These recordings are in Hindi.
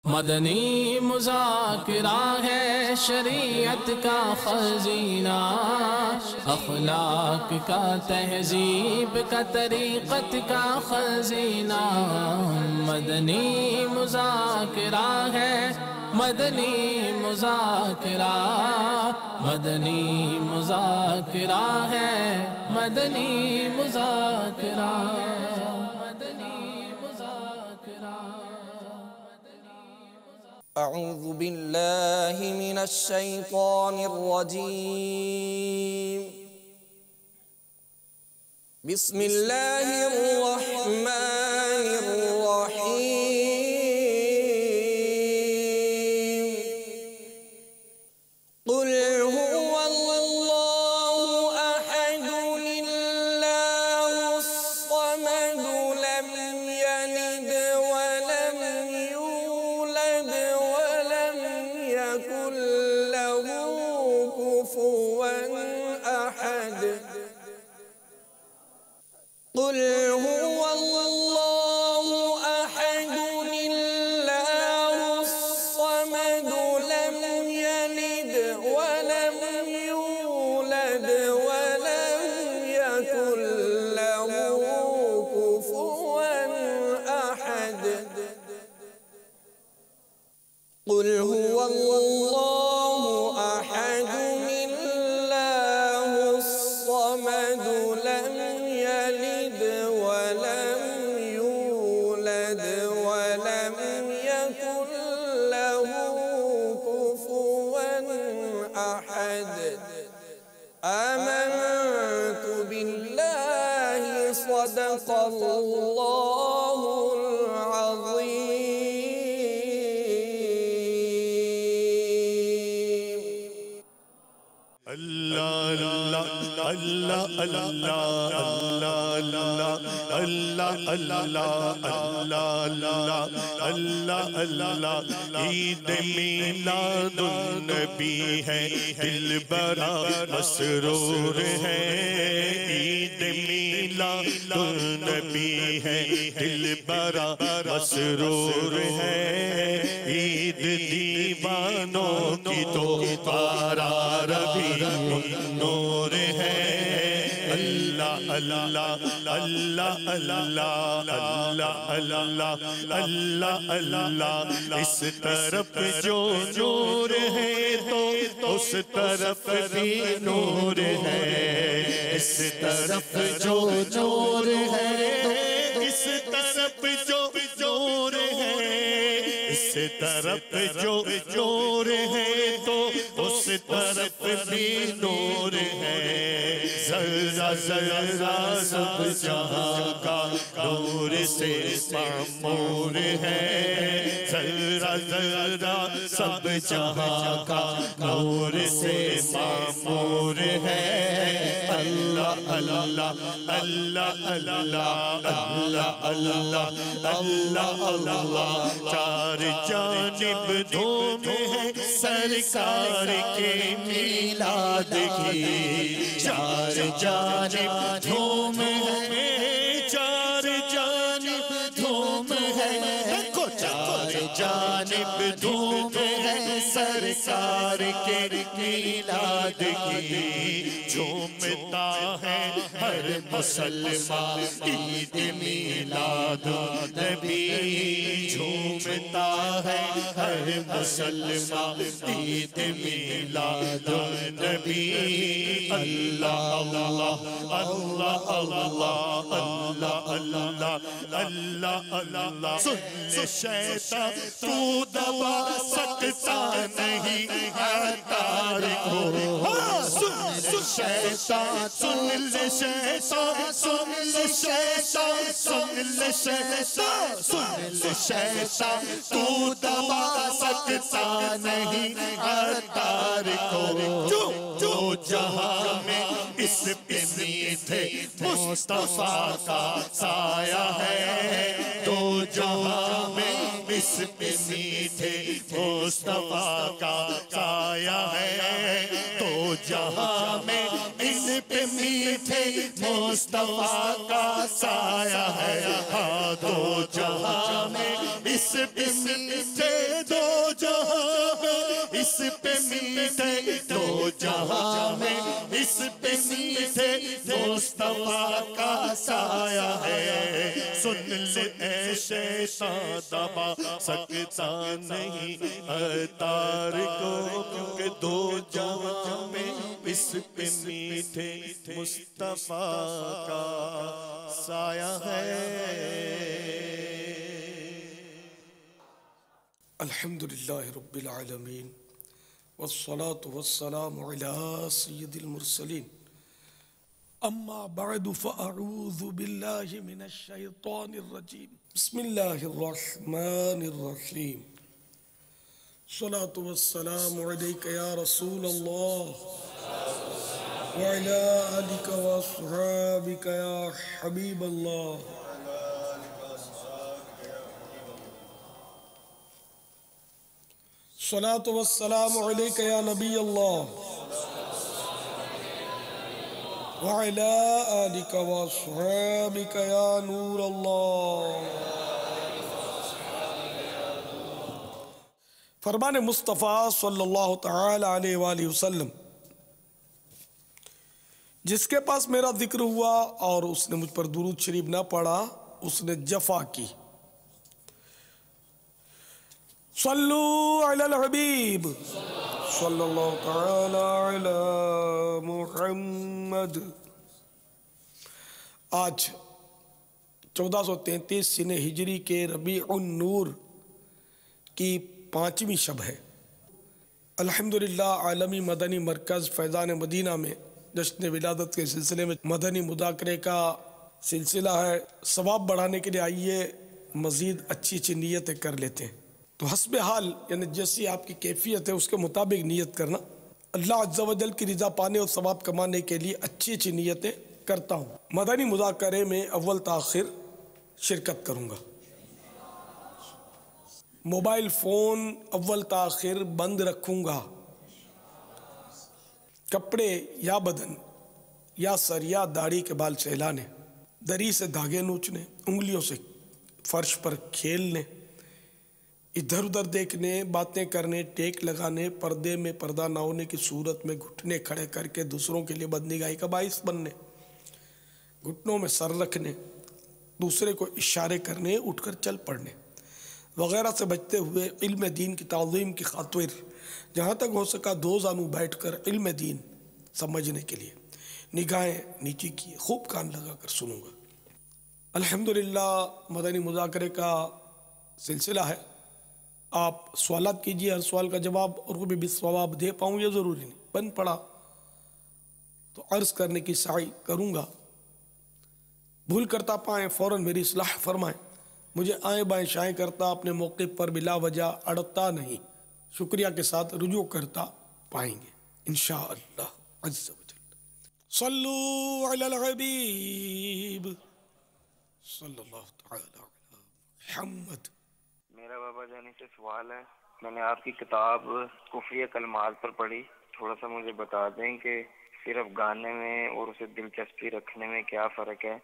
मदनी मुज़ाकिरा है शरीयत का खजीना, अखलाक का तहजीब का तरीक़त का खजीना। मदनी मुज़ाकिरा है, मदनी मुज़ाकिरा, मदनी मुज़ाकिरा है, मदनी मुज़ाकिरा, मदनी मुज़ाकिरा। अऊज़ु बिल्लाहि मिनश शैतानिर रजीम। बिस्मिल्लाहिर रहमानिर रहीम। कुल हुवल्लाहु अहदुल अल्लाहुस समद लम यलिद वलम यूलद वलम यकुल लहू कुफुवन अहद। कुल हुवल्लाहु अहदुल अल्लाहुस समद लम यलिद वलम यूलद वलम यकुल लहू कुफुवन अहद। कुल हुवल्लाहु अहदुल अल्लाहुस समद लम यलिद वलम यूलद वलम यकुल लहू कुफुवन अहद। आमनतु बिल्लाहि सदक़ल्लाहुल अज़ीम। अल्लाह अल्लाह अल्लाह अल्लाह अल्लाह अल्लाह अल्लाह अल्लाह। ईद मिलादुन नबी है, दिल बड़ा मसरूर है। ईद मिलादुन नबी है, दिल बड़ा मसरूर है। ईद दीवानों की तो पारा रबी नूर है। अल्लाह अल्लाह अल्लाह अल्लाह अल्लाह अल्लाह अल्लाह। इस तरफ जो नूर है तो उस तरफ भी नूर है। इस तरफ जो नूर है, इस तरफ जो नूर है, इस तरफ जो नूर है तो उस तरफ भी नूर है। जर्रा जर्रा सब जहां का नूर से मामूर है। जर्रा जर्रा सब जहां का नूर से मामूर है। अल्लाह अल्लाह अल्लाह अल्लाह अल्लाह अल्लाह अल्लाह अल्लाह। चार जानिब धूम है सरकार के मिलाद की। चार जानिब धूम है, चार जानिब धूम है, चार जानिब धूम है सरकार के मिलाद की। झूमता है हर मुसलमान ईद मिलाद नबी। झूमता है हर मुसलमान ईद मिलाद नबी। अल्लाह अल्लाह अल्लाह अल्लाह अल्लाह अल्लाह अल्लाह अल्लाह। सुन ले शैतान तू दबा सकता नहीं तार को। सुन ले शैतान, सुन ले शैतान, सुन ले शैतान, सुन ले शैतान, सुन ले शैतान तू दबा सकता नहीं तार को। जो जहां में इस पे मीठे मुस्तफा का साया है। तो जहां में इस पे मीठे मुस्तफा का साया है। तो जहां में इस पे मीठे मुस्तफा का साया है। हाँ तो जहां में इस पे मीठे दो जहां, इस पे मीठे दो जहां में, इस पे मीठे मुस्तफा का साया है। सुन ले ऐ शैतान दबा सकता नहीं अतार को, क्योंकि दो जहां में इस पे मीठे मुस्तफा का साया है। अल्हम्दुलिल्लाहि रब्बिल आलमीन वस्सलातु वस्सलामु अला सय्यिदिल मुरसलीन अम्मा बअदु फ़अऊज़ु बिल्लाहि मिनश शैतानिर रजीम बिस्मिल्लाहिर रहमानिर रहीम सलातु वस्सलामु अलैका या रसूल अल्लाह व अला आलिका व अस्हाबिका या हबीब अल्लाह। सलातु वस्सलामु अलैका या नबी अल्लाह व अला आलिका व अस्हाबिका या नूर अल्लाह। फरमान मुस्तफ़ा सल्लल्लाहु तआला अलैहि वसल्लम, जिसके पास मेरा जिक्र हुआ और उसने मुझ पर दुरूद शरीफ ना पढ़ा, उसने जफा की। सल्लू अलल हबीब सल्लल्लाहु तआला अला मुहम्मद। आज 1433 सिने हिजरी के रबीउन नूर की 5वीं शब है। अल्हम्दुलिल्लाह आलमी मदनी मरकज़ फैज़ान मदीना में जश्न विलादत के सिलसिले में मदनी मुदाकरे का सिलसिला है। सवाब बढ़ाने के लिए आइए मज़ीद अच्छी अच्छी नीयतें कर लेते हैं। तो हस्बे हाल यानी जैसी आपकी कैफियत है उसके मुताबिक नीयत करना। अल्लाह अज़्ज़ा वजल की रिज़ा पाने और सवाब कमाने के लिए अच्छी अच्छी नीयतें करता हूँ। मदनी मुज़ाकरे में अव्वल ताखिर शिरकत करूँगा। मोबाइल फ़ोन अव्वल ताखिर बंद रखूँगा। कपड़े या बदन या सर या दाढ़ी के बाल सहलाने, दरी से धागे नोचने, उंगलियों से फर्श पर खेलने, इधर उधर देखने, बातें करने, टेक लगाने, पर्दे में पर्दा ना होने की सूरत में घुटने खड़े करके दूसरों के लिए बदनिगाही का बाइस बनने, घुटनों में सर रखने, दूसरे को इशारे करने, उठकर चल पड़ने वगैरह से बचते हुए इल्म दीन की ताज़ीम की खातिर जहाँ तक हो सका दो जानू बैठ कर इल्म दीन समझने के लिए निगाहें नीचे किए, खूब कान लगा कर सुनूंगा। अल्हम्दुलिल्लाह मदनी मुज़ाकरे का सिलसिला है। आप सवालात कीजिए, हर सवाल का जवाब और वो भी सवाब दे पाऊँ ये ज़रूरी नहीं। बन पड़ा तो अर्ज़ करने की साई करूँगा। भूल करता पाएँ फ़ौरन मेरी इस्लाह फरमाएँ। मुझे आए बाएँ शाएँ करता अपने मौके पर बिला वजह अड़ता नहीं, शुक्रिया के साथ रुजू करता पाएंगे इंशाअल्लाह अज़्ज़ वजल। सल्लू अलल हबीब सल्लल्लाहु तआला अलैहि मुहम्मद। मेरा बाबा जानी से सवाल है। मैंने आपकी किताब कुफ्रिया कलमात पर पढ़ी। थोड़ा सा मुझे बता दें कि सिर्फ गाने में और उसे दिलचस्पी रखने में क्या फ़र्क है?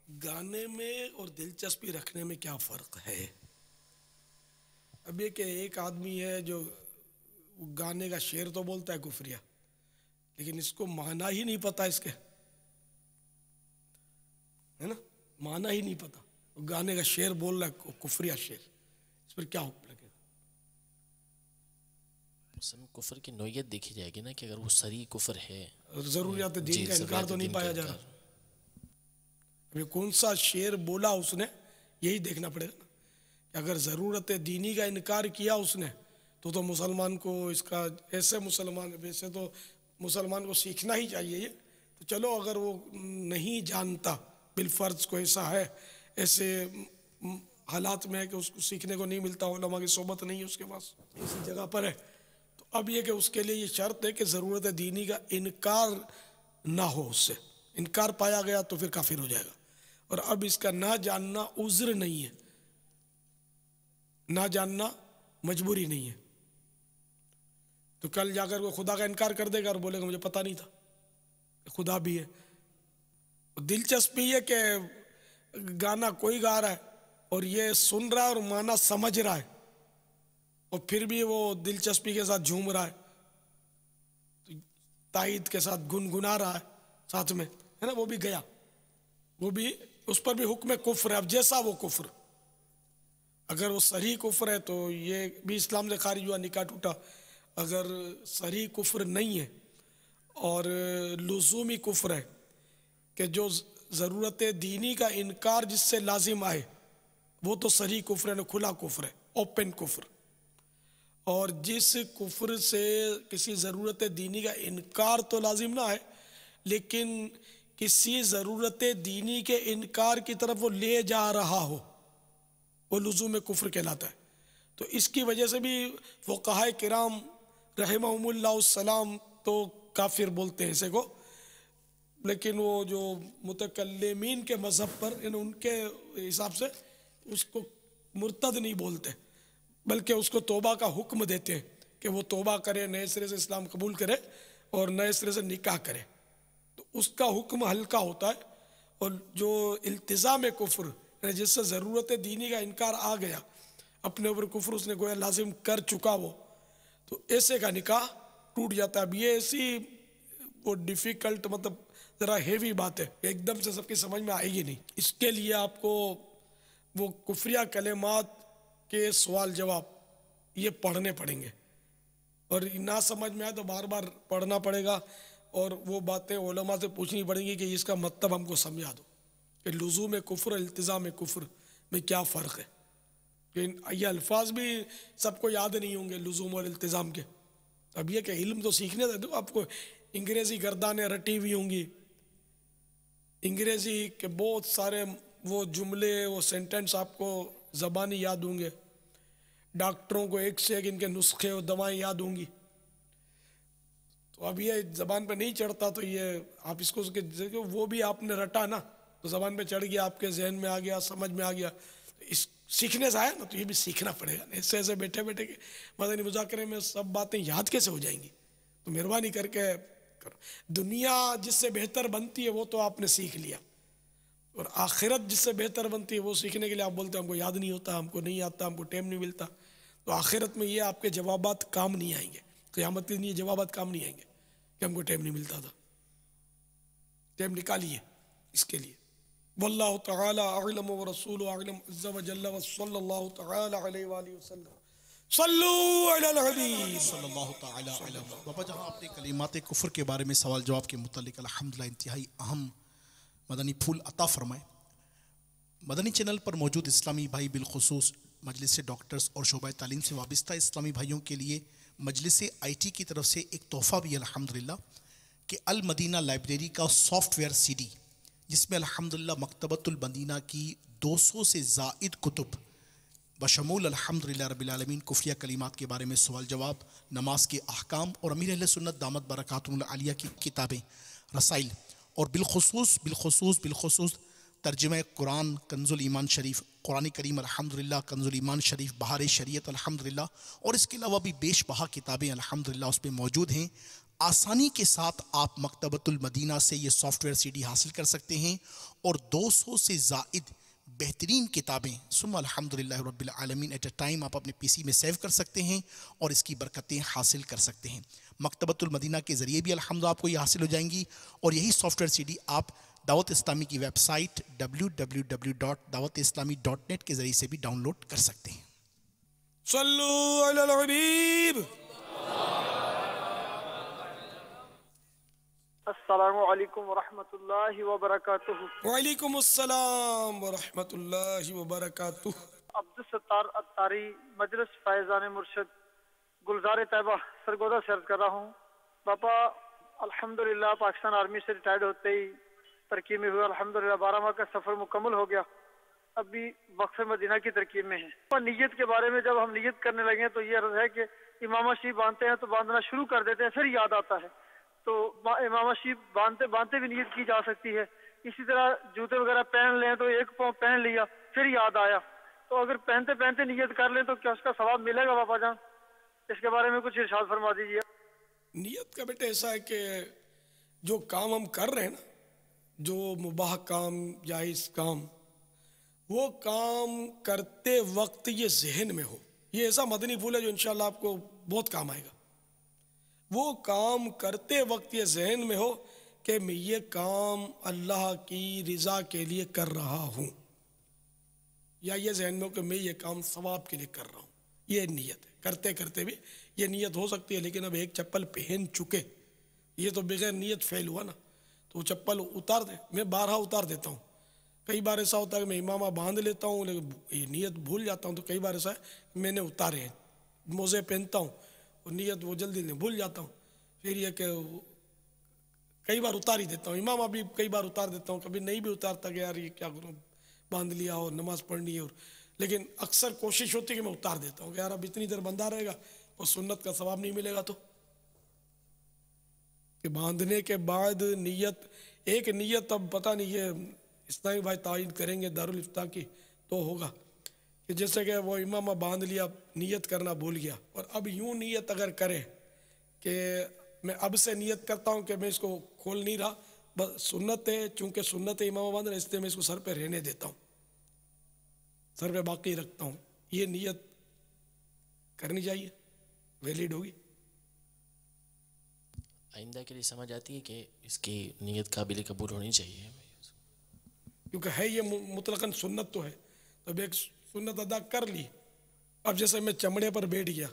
गाने में और दिलचस्पी रखने में क्या फ़र्क है? अब ये कि एक आदमी है जो गाने का शेर तो बोलता है कुफ्रिया, लेकिन इसको माना ही नहीं पता इसके, है ना, माना ही नहीं पता। गाने का शेर बोल रहा है कुफ्रिया शेर, इस पर क्या हुक्म लगेगा? कुफर की नौयत देखी जाएगी ना कि अगर वो सरी कुफर है, ज़रूरियात दीन का इनकार तो नहीं पाया जा रहा। अभी कौन सा शेर बोला उसने यही देखना पड़ेगा ना कि अगर ज़रूरत दीनी का इनकार किया उसने तो मुसलमान को इसका ऐसे मुसलमान वैसे तो मुसलमान को सीखना ही चाहिए ये। तो चलो अगर वो नहीं जानता बिलफर्ज को ऐसा है, ऐसे हालात में है कि उसको सीखने को नहीं मिलता, उलमा की सोबत नहीं है उसके पास, इसी जगह पर है, तो अब ये कि उसके लिए ये शर्त है कि ज़रूरत दीनी का इनकार ना हो। उससे इनकार पाया गया तो फिर काफिर हो जाएगा। और अब इसका ना जानना उज़्र नहीं है, ना जानना मजबूरी नहीं है। तो कल जाकर वो खुदा का इनकार कर देगा और बोलेगा मुझे पता नहीं था खुदा भी है। दिलचस्पी है कि गाना कोई गा रहा है और ये सुन रहा है और माना समझ रहा है और फिर भी वो दिलचस्पी के साथ झूम रहा है, तायद के साथ गुनगुना रहा है साथ में, है ना, वो भी गया, वो भी, उस पर भी हुक्म कुफ्र है। अब जैसा वो कुफ्र, अगर वो सही कुफ्र है तो ये भी इस्लाम से खारिज हुआ, निकाह टूटा। अगर सही कुफ्र नहीं है और लुज़ूमी कुफ्र है कि जो ज़रूरत दीनी का इनकार जिससे लाजिम आए, वो तो सही कुफ्र है, खुला कुफ्र है, ओपन कुफ्र। और जिस कुफ्र से किसी ज़रूरत दीनी का इनकार तो लाजिम ना है, लेकिन किसी ज़रूरत दीनी के इनकार की तरफ वो ले जा रहा हो, वो लुज़ूम कुफ्र कहलाता है। तो इसकी वजह से भी फ़ुक़हा किराम रहमहुमुल्लाहुस्सलाम तो काफिर बोलते हैं इसे को, लेकिन वो जो मुतकल्लिमीन के मज़हब पर, उनके हिसाब से उसको मुर्तद नहीं बोलते, बल्कि उसको तौबा का हुक्म देते हैं कि वो तौबा करे, नए सिरे से इस्लाम कबूल करे और नए सिरे से निकाह करे, तो उसका हुक्म हल्का होता है। और जो इल्तिज़ाम कुफ्र, जिससे ज़रूरत दीनी का इनकार आ गया, अपने ऊपर कुफ्र उसने गोया लाजिम कर चुका वो, तो ऐसे का निकाह टूट जाता है। अब ये ऐसी वो डिफ़िकल्ट, मतलब ज़रा हेवी बात है, एकदम से सबकी समझ में आएगी नहीं। इसके लिए आपको वो कुफ्रिया कलेमात के सवाल जवाब ये पढ़ने पड़ेंगे, और ना समझ में आए तो बार बार पढ़ना पड़ेगा, और वो बातें उलमा से पूछनी पड़ेंगी कि इसका मतलब हमको समझा दो कि लुज़ूम कुफ्र इल्तिज़ाम कुफ्र में क्या फ़र्क है। ये अल्फाज भी सबको याद नहीं होंगे लुज़ूम और इल्तिज़ाम के। अब ये कि इल्म तो सीखने दे दो, आपको अंग्रेज़ी गर्दानें रटी हुई होंगी, अंग्रेज़ी के बहुत सारे वो जुमले, वो सेंटेंस आपको ज़बानी याद होंगे, डॉक्टरों को एक से एक इनके नुस्खे और दवाएं याद होंगी। तो अब ये ज़बान पे नहीं चढ़ता, तो ये आप इसको वो भी आपने रटा ना, तो ज़बान पे चढ़ गया, आपके जहन में आ गया, समझ में आ गया। इस सीखने से आया ना, तो ये भी सीखना पड़ेगा। ऐसे ऐसे बैठे बैठे के मदनी मुज़ाकरे में सब बातें याद कैसे हो जाएंगी? तो मेहरबानी करके करो। दुनिया जिससे बेहतर बनती है वो तो आपने सीख लिया, और आखिरत जिससे बेहतर बनती है वो सीखने के लिए आप बोलते हैं हमको याद नहीं होता, हमको नहीं आता, हमको टाइम नहीं मिलता। तो आखिरत में ये आपके जवाबात काम नहीं आएंगे, क़यामत के दिन ये जवाबात काम नहीं आएंगे कि हमको टाइम नहीं मिलता था। टाइम निकालिए इसके लिए। वल्लाहु तआला अअलम व रसूलुहु अअलम अज़्ज़ा व जल्ला व सल्लल्लाहु तआला अलैहि व आलिहि वसल्लम। सल्लू अलल हबीब सल्लल्लाहु तआला अलैहि। बाबा जहाँ आपने कलिमात कुफ्र के बारे में सवाल जवाब के मुतालिक अल्हम्दुलिल्लाह इंतहाई अहम मदनी फूल अता फरमाए। मदनी चैनल पर मौजूद इस्लामी भाई बिलखुसूस मजलिस डॉक्टर्स और शोबा तालीम से वाबस्ता इस्लामी भाइयों के लिए मजलिस IT की तरफ से एक तोहफ़ा भी अल्हम्दुलिल्लाह कि अल मदीना लाइब्रेरी का सॉफ्टवेयर CD, जिसमें अल्हम्दुलिल्लाह मकतबतुल मदीना की 200 से ज़ायद कुतुब बशमूल अल्हम्दुलिल्लाह रब्बिल आलमीन कुफ्रिया कलिमात के बारे में सवाल जवाब, नमाज के अहकाम और अमीर अहले सुन्नत दामत बरकातुहुल आलिया की किताबें, रसाइल और बिलखुसूस तर्जुमा कुरान कंजुल ईमान शरीफ, कुरान करीम अल्हम्दुलिल्लाह, कंजुल ईमान शरीफ, बहार शरीयत अल्हम्दुलिल्लाह, और इसके अलावा भी बेशबहा किताबें अल्हम्दुलिल्लाह उस पर मौजूद हैं। आसानी के साथ आप मकतबतुल मदीना से ये सॉफ्टवेयर CD हासिल कर सकते हैं और 200 से ज़ायद बेहतरीन किताबें सुम्मा अल्हम्दुलिल्लाह रब्बिल आलमीन एट अ टाइम आप अपने PC में सेव कर सकते हैं और इसकी बरकतें हासिल कर सकते हैं। मकतबतुल मदीना के ज़रिए भी अल्हम्दुलिल्लाह आपको ये हासिल हो जाएंगी, और यही सॉफ्टवेयर CD आप दावत इस्लामी की वेबसाइट www.dawatislami.net के ज़रिए से भी डाउनलोड कर सकते हैं। सल्लू अलल हबीब। अस्सलामु अलैकुम वरहमतुल्लाहि वबरकातुहू। वालेकुम अस्सलाम वरहमतुल्लाहि वबरकातुहू। अब्दुल सत्तार अत्तारी मजलिस फैज़ान मुर्शिद गुलजार तैयबा सरगोदा से अर्ज कर रहा हूँ। बापा अल्हम्दुलिल्लाह पाकिस्तान आर्मी से रिटायर्ड होते ही तरकीब में हुआ, अल्हम्दुलिल्लाह 12 माह का सफ़र मुकम्मल हो गया, अभी वक्फ मदीना की तरकीब में है। और नीयत के बारे में जब हम नीयत करने लगे तो ये अर्ज है कि इमामा शीफ बांधते हैं तो बांधना शुरू कर देते हैं, फिर याद आता है तो इमामा शीफ बांधते बांधते भी नीयत की जा सकती है। इसी तरह जूते वगैरह पहन लें तो एक पाँव पहन लिया फिर याद आया, तो अगर पहनते पहनते नीयत कर लें तो क्या उसका सवाब मिलेगा बापा जान? इसके बारे में कुछ इरशाद फरमा दीजिए। नियत का बेटा ऐसा है कि जो काम हम कर रहे हैं ना, जो मुबाह काम जायज़ काम, वो काम करते वक्त ये जहन में हो। ये ऐसा मदनी फूल है जो इंशाल्लाह आपको बहुत काम आएगा। वो काम करते वक्त ये जहन में हो कि मैं ये काम अल्लाह की रज़ा के लिए कर रहा हूँ, या ये जहन में हो कि मैं ये काम सवाब के लिए कर रहा हूँ। ये नीयत है। करते करते भी ये नीयत हो सकती है, लेकिन अब एक चप्पल पहन चुके, ये तो बगैर नीयत फेल हुआ ना। तो वो चप्पल उतार दे, मैं 12 उतार देता हूँ। कई बार ऐसा होता है कि मैं इमामा बांध लेता हूँ लेकिन ये नीयत भूल जाता हूँ। तो कई बार ऐसा है मैंने उतारे हैं, मोज़े पहनता हूँ और नीयत वो जल्दी नहीं भूल जाता हूँ। फिर ये कि कई बार उतार ही देता हूँ, इमामा भी कई बार उतार देता हूँ, कभी नहीं भी उतारता कि यार ये क्या करूँ, बांध लिया और नमाज पढ़नी है। और लेकिन अक्सर कोशिश होती है कि मैं उतार देता हूँ कि यार अब इतनी देर बंधा रहेगा और सुन्नत का सवाब नहीं मिलेगा। तो कि बांधने के बाद नीयत, एक नीयत अब पता नहीं ये इस्लामी भाई तायीन करेंगे दारुल इफ्ता की तो होगा कि जैसे कि वो इमामा बांध लिया, नीयत करना भूल गया, और अब यूं नीयत अगर करे कि मैं अब से नीयत करता हूँ कि मैं इसको खोल नहीं रहा, बस सुन्नत है, चूंकि सुन्नत है इमामा बांध रहा, इसलिए मैं इसको सर पे रहने देता हूँ, सर पे बाकी रखता हूँ, ये नीयत करनी चाहिए, वैलिड होगी। आइंदा के लिए समझ आती है कि इसकी नीयत काबिल कबूल होनी चाहिए, क्योंकि है ये मुतलकन सुन्नत तो है, तो अब एक सुन्नत अदा कर ली। अब जैसे मैं चमड़े पर बैठ गया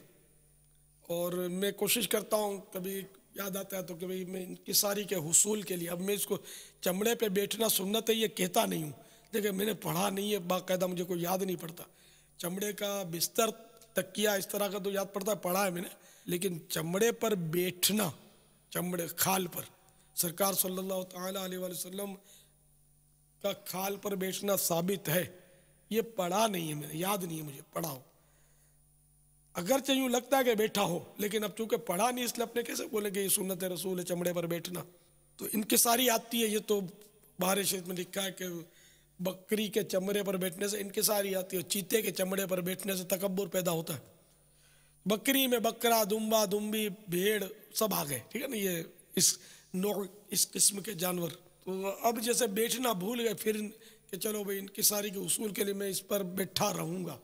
और मैं कोशिश करता हूँ, कभी याद आता है तो कभी मैं इंकिसारी के हुसूल के लिए, अब मैं इसको चमड़े पे बैठना सुन्नत है ये कहता नहीं हूँ, लेकिन मैंने पढ़ा नहीं है बाकायदा, मुझे कोई याद नहीं पड़ता। चमड़े का बिस्तर तकिया इस तरह का तो याद पड़ता है, पढ़ा है मैंने, लेकिन चमड़े पर बैठना, चमड़े खाल पर, सरकार सल्लल्लाहु ताला अलैहि वसल्लम का खाल पर बैठना साबित है, ये पढ़ा नहीं है मैंने, याद नहीं है मुझे पढ़ा हो। अगरचे यूँ लगता है कि बैठा हो, लेकिन अब चूंकि पढ़ा नहीं इसलिए अपने कैसे बोले कि ये सुन्नत रसूल है चमड़े पर बैठना। तो इनकी सारी आती है, ये तो बाहर शरीफ में लिखा है कि बकरी के चमड़े पर बैठने से इनकी सारी आती है, चीते के चमड़े पर बैठने से तकब्बुर पैदा होता है। बकरी में बकरा, दुम्बा, दुम्बी, भेड़ सब आ गए, ठीक है ना, ये इस नौ इस किस्म के जानवर। तो अब जैसे बैठना भूल गए फिर कि चलो भाई इनकी सारी के उसूल के लिए मैं इस पर बैठा रहूँगा।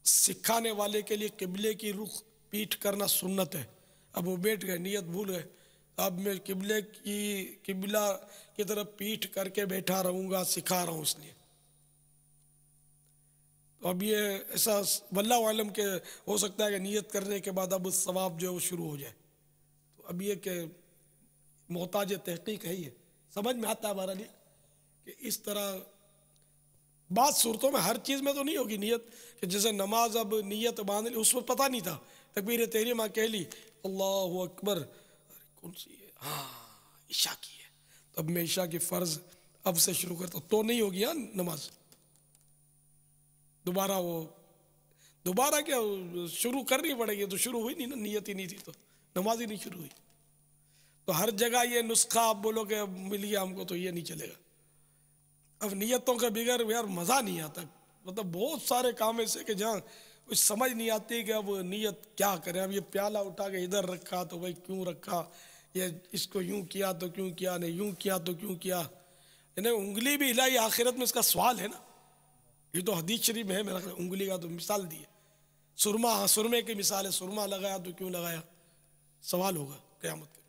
सिखाने वाले के लिए किबले की रुख पीठ करना सुन्नत है, अब वो बैठ गए, नियत भूल गए, अब मैं किबला की तरफ पीठ करके बैठा रहूँगा, सिखा रहा हूँ इसलिए। तो अब ये ऐसा वल्लाहु आलम के हो सकता है कि नियत करने के बाद अब सवाब जो है वो शुरू हो जाए। तो अब ये कि मोहताज तहकीक है, ये समझ में आता है हमारा लिए कि इस तरह बात सूरतों में हर चीज़ में तो नहीं होगी नियत, कि जैसे नमाज अब नियत बांध ली, उस वक्त पता नहीं था, तकबीर तहरीमा कह ली, अल्लाहु अकबर, अरे कौन सी है, हाँ ईशा की है, तो अब मैं ईशा की फ़र्ज अब से शुरू करता हूँ, तो नहीं होगी हाँ नमाज। दोबारा क्या शुरू करनी पड़ेगी, तो शुरू हुई नहीं ना, नियत ही नहीं थी तो नमाज ही नहीं शुरू हुई। तो हर जगह ये नुस्खा आप बोलोगे मिल गया हमको, तो ये नहीं चलेगा। अब नियतों के बगैर यार मज़ा नहीं आता, मतलब बहुत सारे काम ऐसे कि जहाँ कुछ समझ नहीं आती कि अब नियत क्या करें। अब ये प्याला उठा के इधर रखा तो भाई क्यों रखा, ये इसको यूं किया तो क्यों किया, नहीं यूं किया तो क्यों किया, यानी उंगली भी हिलाई, आखिरत में इसका सवाल है ना। ये तो हदीस शरीफ में है, मेरा उंगली का तो मिसाल दी है। सुरमा, हाँ सुरमे की मिसाल है, सुरमा लगाया तो क्यों लगाया, सवाल होगा क़यामत के।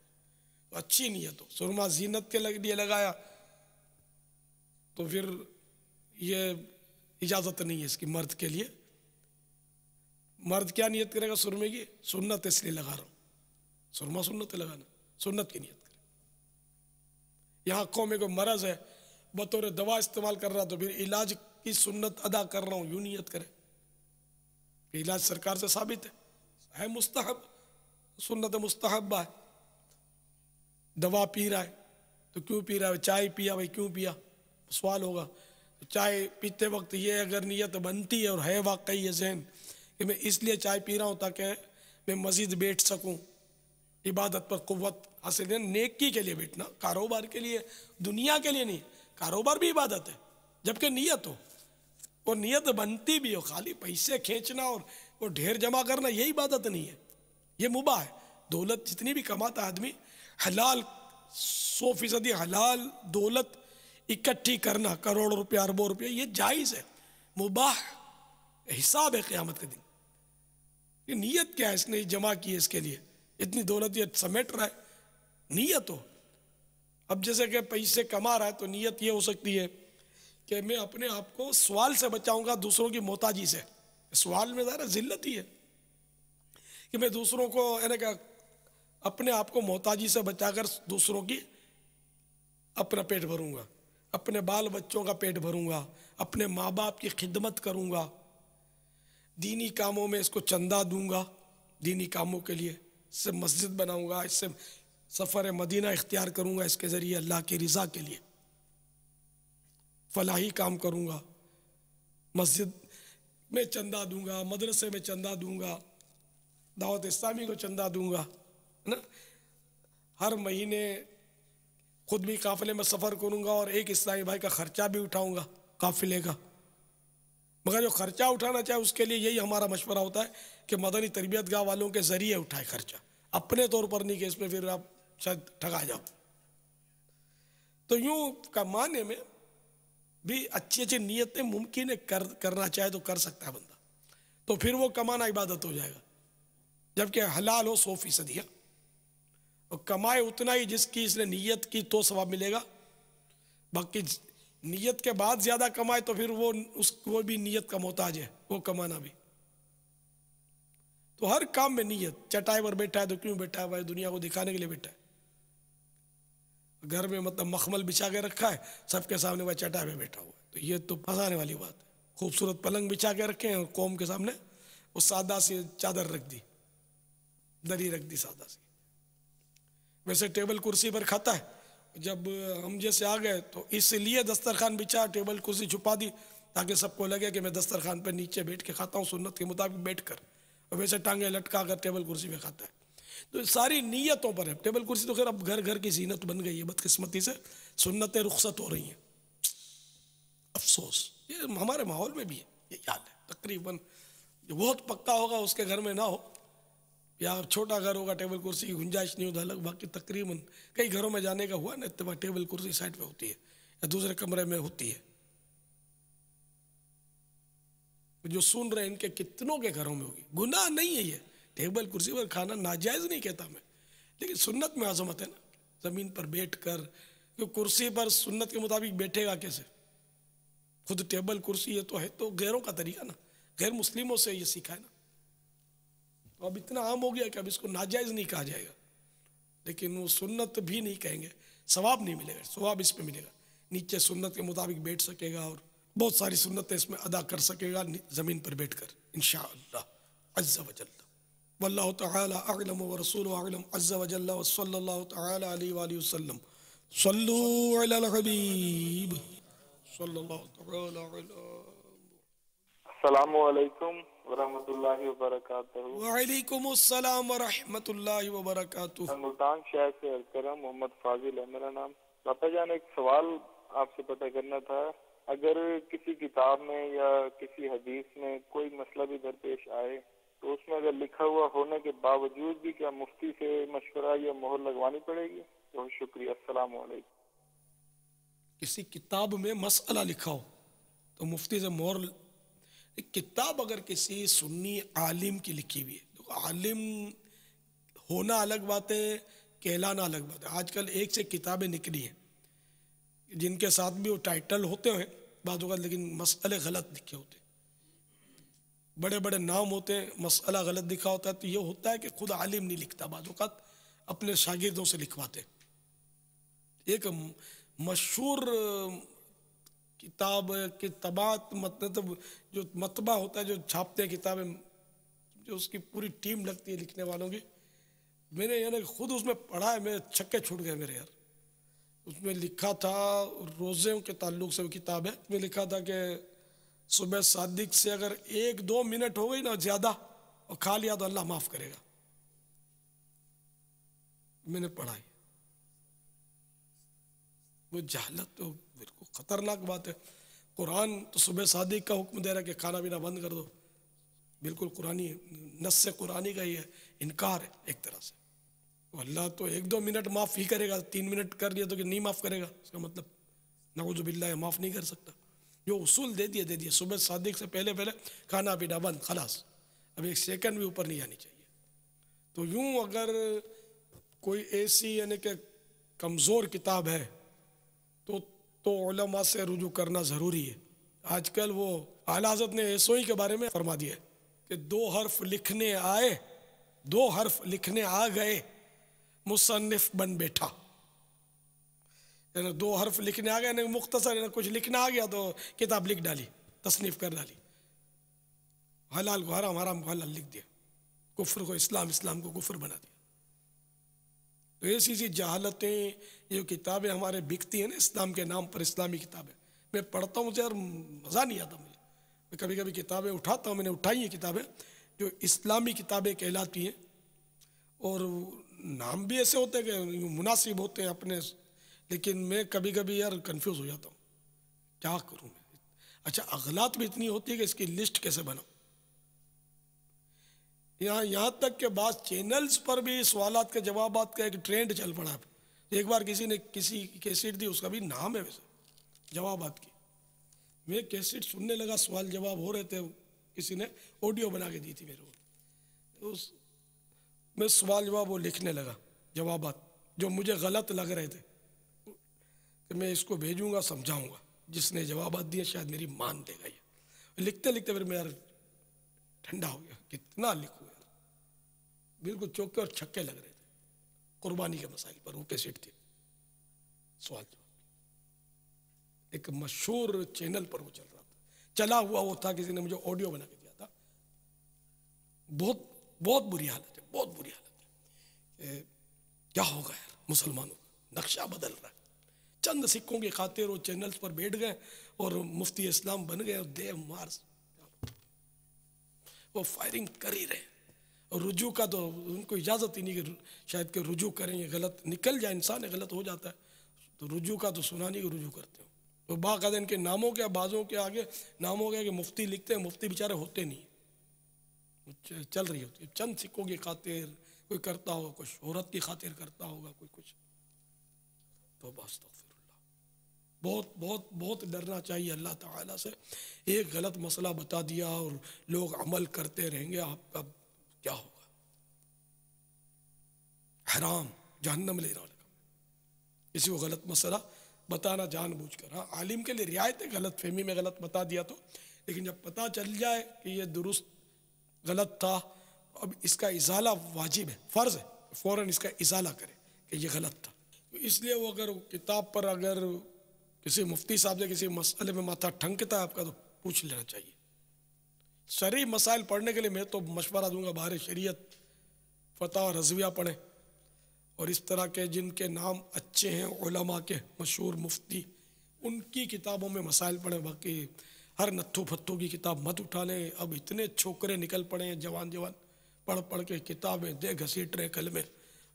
तो अच्छी नियत हो, सुरमा जीनत के लिए लगाया तो फिर ये इजाज़त नहीं है इसकी मर्द के लिए। मर्द क्या नियत करेगा सुरमे की, सुन्नत इसलिए लगा रहा हूँ, सुरमा सुन्नत लगाना, सुन्नत की नियत करे। यहाँ आँखों में कोई मरज़ है, बतौर दवा इस्तेमाल कर रहा, तो फिर इलाज की सुन्नत अदा कर रहा हूँ, यूँ नियत करे। इलाज सरकार से साबित है मुस्तहब, सुन्नत मुस्तहब्बा है। दवा पी रहा है तो क्यों पी रहा है, चाय पिया भाई क्यों पिया, सवाल होगा। तो चाय पीते वक्त ये अगर नियत बनती है और है वाकई ये ज़हन कि मैं इसलिए चाय पी रहा हूँ ताकि मैं मज़ीद बैठ सकूँ, इबादत पर क़ुव्वत हासिल, नेकी के लिए बैठना, कारोबार के लिए, दुनिया के लिए नहीं। कारोबार भी इबादत है जबकि नियत हो, और नियत बनती भी हो। खाली पैसे खींचना और वो ढेर जमा करना ये इबादत नहीं है, ये मुबाह है। दौलत जितनी भी कमाता आदमी, हलाल 100% हलाल दौलत इकट्ठी करना, करोड़ों रुपया, अरबों रुपया, ये जायज़ है, मुबाह हिसाब है क़यामत के दिन। ये नीयत क्या है, इसने जमा की है इसके लिए, इतनी दौलत ये समेट रहा है, नीयत हो। अब जैसे कि पैसे कमा रहा है तो नीयत ये हो सकती है कि मैं अपने आप को सवाल से बचाऊंगा दूसरों की मोहताजी से। सवाल में ज़रा जिल्लत ही है कि मैं दूसरों को यानी कि अपने आप को मोहताजी से बचाकर दूसरों की अपना पेट भरूंगा, अपने बाल बच्चों का पेट भरूंगा, अपने माँ बाप की खिदमत करूंगा, दीनी कामों में इसको चंदा दूंगा, दीनी कामों के लिए, इससे मस्जिद बनाऊंगा, इससे सफ़र मदीना इख्तियार करूंगा, इसके ज़रिए अल्लाह की रज़ा के लिए फलाही काम करूंगा, मस्जिद में चंदा दूंगा, मदरसे में चंदा दूंगा, दावत इस्लामी को चंदा दूंगा, है ना। हर महीने खुद भी काफ़िले में सफ़र करूंगा और एक इस्लामी भाई का ख़र्चा भी उठाऊंगा काफ़िले का। मगर जो ख़र्चा उठाना चाहे उसके लिए यही हमारा मशवरा होता है कि मदनी तरबियत गाह वालों के ज़रिए उठाए खर्चा, अपने तौर पर नहीं कि इसमें फिर आप शायद ठगा जाओ। तो यूँ कमाने में भी अच्छी अच्छी नीयतें मुमकिन है, करना चाहे तो कर सकता है बंदा, तो फिर वो कमाना इबादत हो जाएगा, जबकि हलाल हो 100%। और कमाए उतना ही जिसकी इसने नीयत की तो सवाब मिलेगा, बाकी नीयत के बाद ज़्यादा कमाए तो फिर वो भी नीयत का मोहताज है, वो कमाना भी। तो हर काम में नीयत, चटाई पर बैठा है तो क्यों बैठा है भाई, दुनिया को दिखाने के लिए बैठा है। घर में मतलब मखमल बिछा के रखा है, सबके सामने वह चटाई पे बैठा हुआ है, तो ये तो फंसाने वाली बात है। खूबसूरत पलंग बिछा के रखे हैं और कौम के सामने वो सादा सी चादर रख दी, दरी रख दी सादा सी। वैसे टेबल कुर्सी पर खाता है, जब हम जैसे आ गए तो इसलिए दस्तरखान बिछा, टेबल कुर्सी छुपा दी ताकि सबको लगे कि मैं दस्तरखान पर नीचे बैठ के खाता हूँ, सुन्नत के मुताबिक बैठ कर, और वैसे टांगे लटका कर टेबल कुर्सी पे खाता है। तो सारी नीयतों पर है। टेबल कुर्सी तो खैर अब घर घर की जीनत बन गई है, बदकिस्मती से सुन्नतें रुखसत हो रही हैं, अफसोस। ये हमारे माहौल में भी है ये हाल है तकरीबन। जो बहुत पक्का होगा उसके घर में ना हो, या छोटा घर होगा टेबल कुर्सी की गुंजाइश नहीं होता अलग, बाकी तकरीबन कई घरों में जाने का हुआ ना इत्तेफाक, टेबल कुर्सी साइड पे होती है या दूसरे कमरे में होती है। जो सुन रहे हैं इनके कितनों के घरों में होगी। गुनाह नहीं है ये, टेबल कुर्सी पर खाना नाजायज़ नहीं कहता मैं, लेकिन सुन्नत में आज़मत है ना, ज़मीन पर बैठ कर। क्यों कुर्सी पर सुन्नत के मुताबिक बैठेगा कैसे, खुद टेबल कुर्सी ये तो है तो गैरों का तरीका ना, गैर मुस्लिमों से ये सीखा है ना। तो अब इतना आम हो गया कि अब इसको नाजायज़ नहीं कहा जाएगा, लेकिन वो सुन्नत भी नहीं कहेंगे, सवाब नहीं मिलेगा, सवाब इस पे मिलेगा। नीचे सुन्नत के मुताबिक बैठ सकेगा और बहुत सारी सुन्नतें इसमें अदा कर सकेगा ज़मीन पर बैठकर इंशाअल्लाह अज़्ज़ा व जल्ला। वल्लाहु तआला अअलम व रसूलुहु अअलम अज़्ज़ा व जल्ला व सल्लल्लाहु तआला अलैहि व आलिहि वसल्लम। सल्लू अलल हबीब सल्लल्लाहु तआला अलैहि। अस्सलामु अलैकुम व रहमतुल्लाहि व बरकातहू। व अलैकुम अस्सलाम व रहमतुल्लाहि व बरकातहू। मुल्तान शहर से अर्ज़ कर रहा हूं, मोहम्मद फाजिल है मेरा नाम। बापा जान, एक सवाल आपसे पता करना था। अगर किसी किताब में या किसी हदीस में कोई मसला भी दरपेश आए तो उसमें अगर लिखा हुआ होने के बावजूद भी क्या मुफ्ती से मशवरा या मोहर लगवानी पड़ेगी? बहुत शुक्रिया, अस्सलाम वालेकुम। किसी किताब में मसला लिखा हो तो मुफ्ती से मोहर, किताब अगर किसी सुन्नी आलिम की लिखी हुई है, तो आलिम होना अलग बात है, कहलाना अलग बात है। आजकल एक से किताबें निकली हैं जिनके साथ भी वो टाइटल होते हैं बाद वक़्त, लेकिन मसले गलत लिखे होते हैं, बड़े बड़े नाम होते हैं, मसला गलत लिखा होता है। तो ये होता है कि खुद आलिम नहीं लिखता, बाद वक़्त अपने शागिर्दों से लिखवाते। एक मशहूर किताब की तबात मतलब जो मतबा होता है, जो छापते हैं किताबें, जो उसकी पूरी टीम लगती है लिखने वालों की, मैंने यानी खुद उसमें पढ़ा है, मेरे छक्के छूट गए मेरे यार। उसमें लिखा था, रोज़ों के ताल्लुक से वो किताब है, उसमें लिखा था कि सुबह सादिक से अगर 1-2 मिनट हो गई ना ज़्यादा और खा लिया तो अल्लाह माफ़ करेगा। मैंने पढ़ा है, वो जहालत तो बिल्कुल ख़तरनाक बात है। कुरान तो सुबह सादिक का हुक्म दे रहा है कि खाना पीना बंद कर दो, बिल्कुल कुरानी नस से कुरानी का ही है, इनकार है एक तरह से। अल्लाह तो 1-2 मिनट माफ़ ही करेगा, 3 मिनट कर लिया तो कि नहीं माफ़ करेगा, इसका मतलब नऊजुबिल्लाह माफ़ नहीं कर सकता। जो उसूल दे दिए सुबह सादिक से पहले पहले खाना पीना बंद, खलास, अब एक सेकंड भी ऊपर नहीं आनी चाहिए। तो यूं अगर कोई ऐसी यानी कि कमज़ोर किताब है तो उलमा से रुजू करना ज़रूरी है। आजकल वो आला हज़रत ने एसोई के बारे में फरमा दिया कि 2 हर्फ लिखने आए, 2 हर्फ लिखने आ गए, मुसन्निफ बन बैठा। यानी 2 हर्फ लिखने आ गए, यानी मुख्तसर कुछ लिखना आ गया तो किताब लिख डाली, तसनीफ कर डाली, हलाल को हराम, हराम को हलाल लिख दिया, कुफ्र को इस्लाम, इस्लाम को कुफ्र बना दिया। तो ऐसी सी जहालतें, ये किताबें हमारे बिकती हैं ना इस्लाम के नाम पर, इस्लामी किताबें मैं पढ़ता हूँ, मुझे यार मज़ा नहीं आता मुझे। मैं कभी कभी किताबें उठाता हूँ, मैंने उठाई हैं किताबें जो इस्लामी किताबें कहलाती हैं, और नाम भी ऐसे होते हैं कि मुनासिब होते हैं अपने, लेकिन मैं कभी कभी यार कंफ्यूज हो जाता हूँ, क्या करूँ मैं। अच्छा, अगलात भी इतनी होती है कि इसकी लिस्ट कैसे बनाऊँ। यहाँ तक के बाद चैनल्स पर भी सवालात के जवाबात का एक ट्रेंड चल पड़ा है। एक बार किसी ने किसी कैसेट दी, उसका भी नाम है वैसे, जवाबात की। मैं कैसेट सुनने लगा, सवाल जवाब हो रहे थे, किसी ने ऑडियो बना के दी थी मेरे को, मैं सवाल जवाब वो लिखने लगा, जवाबात जो मुझे गलत लग रहे थे कि मैं इसको भेजूंगा, समझाऊंगा, जिसने जवाबात दिए शायद मेरी मान देगा ये। लिखते लिखते फिर मैं यार ठंडा हो गया, कितना लिखूं यार, बिल्कुल चौके और छक्के लग रहे थे। कुर्बानी के मसाइल पर वो कैसेट थी, सवाल जवाब, एक मशहूर चैनल पर वो चल रहा था, चला हुआ वो था, किसी ने मुझे ऑडियो बना के दिया था। बहुत बहुत बुरी हालत है, बहुत बुरी हालत है। क्या होगा यार, मुसलमानों का नक्शा बदल रहा है। चंद सिक्कों की खातिर वो चैनल्स पर बैठ गए और मुफ्ती इस्लाम बन गए, और देव मार वो फायरिंग कर ही रहे। और रुजू का तो उनको इजाज़त ही नहीं कि शायद कि रुजू करें, ये गलत निकल जाए, इंसान गलत हो जाता है, तो रुजू का तो सुना नहीं कि रुजू करते हो। तो बाकायदा इनके नामों के बाजों के आगे नामों के मुफ्ती लिखते हैं, मुफ्ती बेचारे होते नहीं, चल रही होती है। चंद सिक्कों की खातिर कोई करता होगा, कोई शोहरत की खातिर करता होगा, कोई कुछ। तो बस बहुत बहुत बहुत डरना चाहिए अल्लाह ताला से। एक गलत मसला बता दिया और लोग अमल करते रहेंगे, आपका क्या होगा? हराम, जहन्नम ले रहा होगा। किसी को गलत मसला बताना जानबूझकर, हाँ आलिम के लिए रियायत है, गलत फहमी में गलत बता दिया तो, लेकिन जब पता चल जाए कि ये दुरुस्त गलत था, अब इसका इजाला वाजिब है, फ़र्ज़ है, फ़ौरन इसका इजाला करे कि ये गलत था। तो इसलिए वो अगर किताब पर अगर किसी मुफ्ती साहब से किसी मसले में माथा ठनकता है आपका, तो पूछ लेना चाहिए। शरई मसाइल पढ़ने के लिए मैं तो मशवरा दूंगा, बाहर शरीयत फतवा रज़विया पढ़ें, और इस तरह के जिनके नाम अच्छे हैं उलमा के, मशहूर मुफ्ती, उनकी किताबों में मसाइल पढ़ें। बाकी हर नत्थू फत्थू की किताब मत उठा लें। अब इतने छोकरे निकल पड़े हैं, जवान जवान पढ़ पढ़ के किताबें दे घसीट रहे कलमे,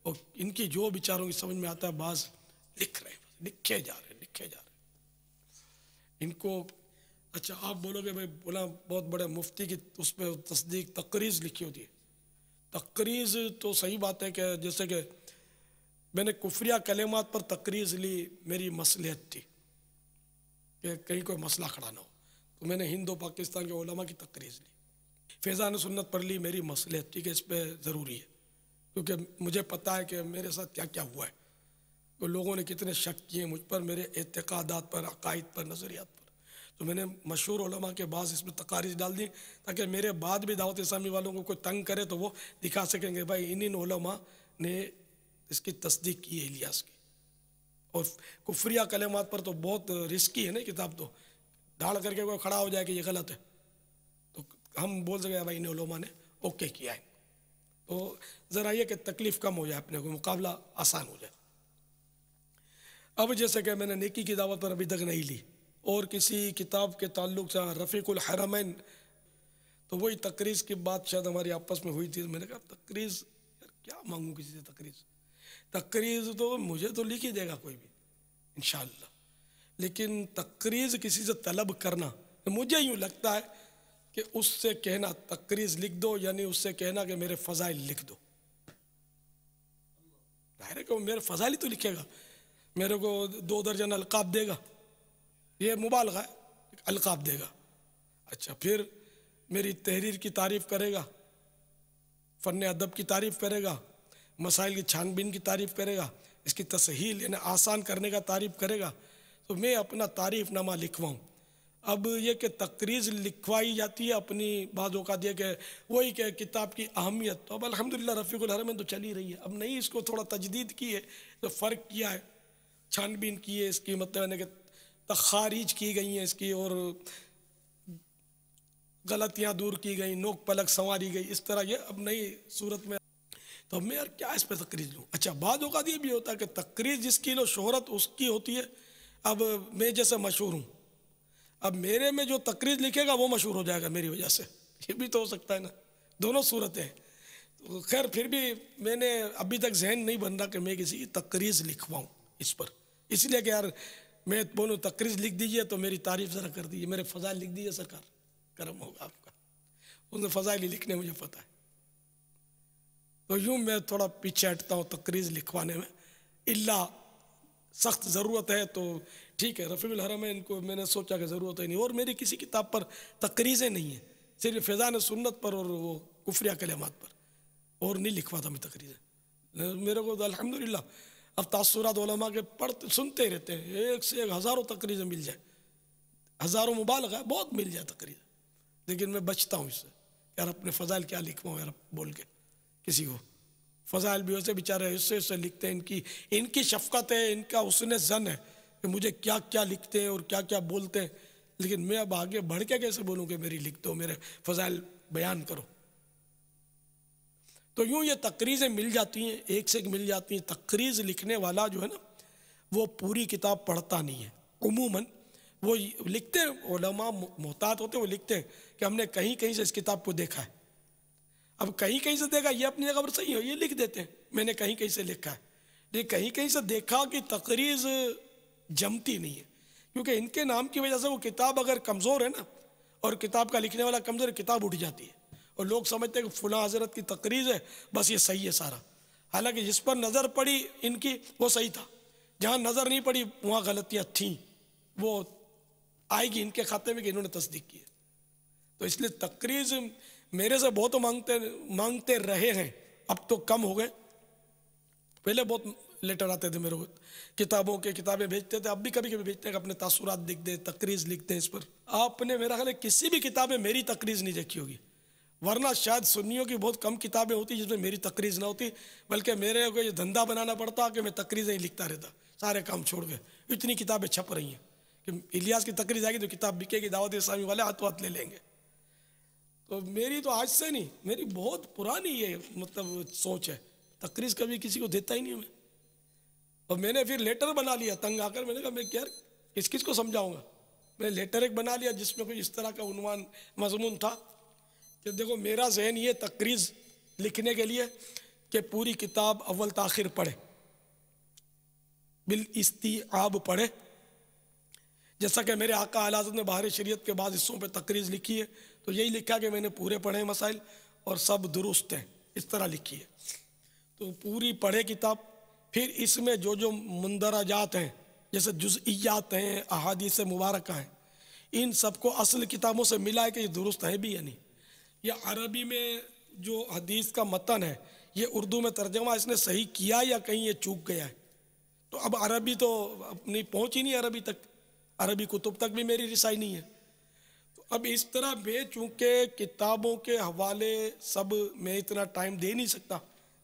और इनकी जो बेचारों की समझ में आता है, बाज लिख रहे हैं, लिखे जा रहे हैं, लिखे जा रहे हैं इनको। अच्छा, आप बोलोगे भाई बोला बहुत बड़े मुफ्ती की उस पर तस्दीक तकरीज़ लिखी होती है। तकरीज़ तो सही बात है कि जैसे कि मैंने कुफरिया कलेमात पर तकरीज़ ली, मेरी मसलहत थी कि कहीं कोई मसला खड़ा ना हो, तो मैंने हिंद और पाकिस्तान के उलमा की तकरीज़ ली। फैज़ान सुन्नत पर ली, मेरी मसलहत थी कि इस पर ज़रूरी है, क्योंकि मुझे पता है कि मेरे साथ क्या क्या हुआ है, तो लोगों ने कितने शक किए मुझ पर, मेरे एतक़ादात पर, अक़ाइद पर, नज़रियात पर। तो मैंने मशहूर उलमा के बाद इसमें तकारीज़ डाल दी, ताकि मेरे बाद भी दावत इस्लामी वालों को कोई तंग करे तो वो दिखा सकेंगे भाई इन उलमा ने इसकी तस्दीक की है इलियास की। और कुफरिया कलेमात पर तो बहुत रिस्की है ना किताब, तो दाड़ करके कोई खड़ा हो जाए कि ये गलत है, तो हम बोल सके भाई इन उलमा ने ओके किया है, तो ज़रा ये कि तकलीफ़ कम हो जाए, अपने को मुकाबला आसान हो जाए। अब जैसे कि मैंने नेकी की दावत पर अभी तक नहीं ली, और किसी किताब के ताल्लुक़ से रफ़ीक़ुल हरमैन, तो वही तकरीज़ की बात शायद हमारी आपस में हुई थी। मैंने कहा तकरीज़ यार क्या मांगूँ किसी से तकरीज़, तकरीज़ तो मुझे तो लिख ही देगा कोई भी इंशाअल्लाह, लेकिन तकरीज़ किसी से तलब करना, मुझे यूँ लगता है कि उससे कहना तकरीज़ लिख दो, यानी उससे कहना कि मेरे फ़ज़ाइल लिख दो। डायरेक्ट मेरे फ़ज़ाइल ही तो लिखेगा, मेरे को 2 दर्जन अलक़ाब देगा, ये मुबालगा है, अलकाब देगा। अच्छा, फिर मेरी तहरीर की तारीफ़ करेगा, फ़न अदब की तारीफ़ करेगा, मसाइल की छानबीन की तारीफ़ करेगा, इसकी तसहील यानी आसान करने का तारीफ़ करेगा, तो मैं अपना तारीफ़नामा लिखवाऊँ। अब ये कि तकरीज़ लिखवाई जाती है अपनी बातों का दिया कि वही कि किताब की अहमियत, तो अब अल्हम्दुलिल्लाह रफ़ीक़ुल हरमैन तो चली रही है। अब नहीं, इसको थोड़ा तजदीद की है, तो फ़र्क किया है, छानबीन की है इसकी, मतलब यानी कि तखारीज की गई हैं इसकी, और गलतियाँ दूर की गई, नोक पलक संवारी गई, इस तरह ये अब नई सूरत में। तो अब मैं यार क्या इस पर तकरीज़ लूँ। अच्छा, बाद औक़ात ये भी होता है कि तकरीज़ जिसकी लो शोहरत उसकी होती है। अब मैं जैसे मशहूर हूँ, अब मेरे में जो तकरीज़ लिखेगा वो मशहूर हो जाएगा मेरी वजह से, ये भी तो हो सकता है ना, दोनों सूरतें हैं। तो खैर फिर भी मैंने अभी तक जहन नहीं बन रहा कि मैं किसी की तकरीज़ लिखवाऊँ इस पर, इसलिए कि यार मैं बोलूँ तकरीज़ लिख दीजिए तो मेरी तारीफ़ ज़रा कर दीजिए, मेरे फ़ज़ाइल लिख दीजिए, सरकार करम होगा आपका। उनसे फ़ज़ाइल ही लिखने मुझे पता है, तो यूँ मैं थोड़ा पीछे हटता हूँ तकरीज़ लिखवाने में। इल्ला सख्त ज़रूरत है तो ठीक है, रफ़ीक़ुल हरमैन को मैंने सोचा कि ज़रूरत है नहीं, और मेरी किसी किताब पर तकरीज़ें नहीं है, सिर्फ फ़ैज़ान सुन्नत पर और वो कुफ्रिया कलिमात पर, और नहीं लिखवाता मैं तकरीज़ें। मेरे को तो अल्हम्दुलिल्लाह अब तासुरात उलमा के पढ़ते सुनते ही रहते हैं, एक से एक हज़ारों तकरीज़ें मिल जाए, हज़ारों मुबालगा बहुत मिल जाए तकरीज़, लेकिन मैं बचता हूँ इससे, यार अपने फ़ज़ाइल क्या लिखवाऊँ यार बोल के किसी को। फ़ज़ाइल भी वैसे बेचारे हिस्से हिस्से लिखते हैं, इनकी शफ़क़त है, इनका हुस्न ज़न है कि मुझे क्या क्या लिखते हैं और क्या क्या बोलते हैं, लेकिन मैं अब आगे बढ़ के कैसे बोलूँ कि मेरी लिख दो, मेरे फ़ज़ाइल बयान करो। तो यूँ ये तकरीज़ें मिल जाती हैं, एक से एक मिल जाती हैं। तकरीज़ लिखने वाला जो है ना, वो पूरी किताब पढ़ता नहीं है, उमूमन वो लिखते हैं, उलमा मोहतात होते हैं, वो लिखते हैं कि हमने कहीं कहीं से इस किताब को देखा है। अब कहीं कहीं से देखा, ये अपनी जगह पर सही है, ये लिख देते हैं मैंने कहीं कहीं से लिखा है, लेकिन कहीं कहीं से देखा कि तकरीज़ जमती नहीं है, क्योंकि इनके नाम की वजह से वो किताब अगर कमज़ोर है ना, और किताब का लिखने वाला कमज़ोर है, किताब उठ जाती है, और लोग समझते हैं कि फ़लाँ हज़रत की तकरीज़ है, बस ये सही है सारा। हालांकि जिस पर नज़र पड़ी इनकी वो सही था, जहाँ नज़र नहीं पड़ी वहाँ गलतियाँ थीं, वो आएगी इनके खाते में कि इन्होंने तस्दीक की है। तो इसलिए तकरीज़ मेरे से बहुत मांगते रहे हैं, अब तो कम हो गए, पहले बहुत लेटर आते थे मेरे को, किताबें भेजते थे, अब भी कभी कभी भेजते हैं कि अपने तासुरात लिख दें, तकरीज़ लिखते हैं इस पर। आपने मेरा ख्याल है किसी भी किताब में मेरी तकरीज़ नहीं देखी होगी, वरना शायद सुन्नियों की बहुत कम किताबें होती जिसमें मेरी तकरीज़ ना होती, बल्कि मेरे को ये धंधा बनाना पड़ता कि मैं तकरीज़ें ही लिखता रहता, सारे काम छोड़ के। इतनी किताबें छप रही हैं कि इलियास की तकरीज़ आएगी तो किताब बिकेगी, दावत इस्लामी वाले हाथों हाथ ले लेंगे। तो मेरी तो आज से नहीं, मेरी बहुत पुरानी ये मतलब सोच है, तकरीज़ कभी किसी को देता ही नहीं मैं। और मैंने फिर लेटर बना लिया तंग आकर, मैंने कहा मैं क्या किस किस को समझाऊंगा, मैंने लेटर एक बना लिया जिसमें कोई इस तरह का उन्वान मजमून था कि देखो मेरा जहन ये तकरीज़ लिखने के लिए कि पूरी किताब अव्वल ताखिर पढ़े, बिल इस्तिआब पढ़े, जैसा कि मेरे आका आला हज़रत ने बाहर शरीयत के बाद हिस्सों पे तकरीज़ लिखी है, तो यही लिखा कि मैंने पूरे पढ़े मसाइल और सब दुरुस्त हैं, इस तरह लिखी है। तो पूरी पढ़े किताब, फिर इसमें जो जो मुंदरजात हैं, जैसे जुज़इयात हैं, अहादीस मुबारक हैं, इन सबको असल किताबों से मिला है कि ये दुरुस्त है भी या नहीं। ये अरबी में जो हदीस का मतन है, ये उर्दू में तर्जमा इसने सही किया या कहीं ये चूक गया है। तो अब अरबी तो अपनी पहुँच ही नहीं अरबी तक, अरबी कुतुब तक भी मेरी रिसाई नहीं है। तो अब इस तरह मैं चूँकि किताबों के हवाले सब मैं इतना टाइम दे नहीं सकता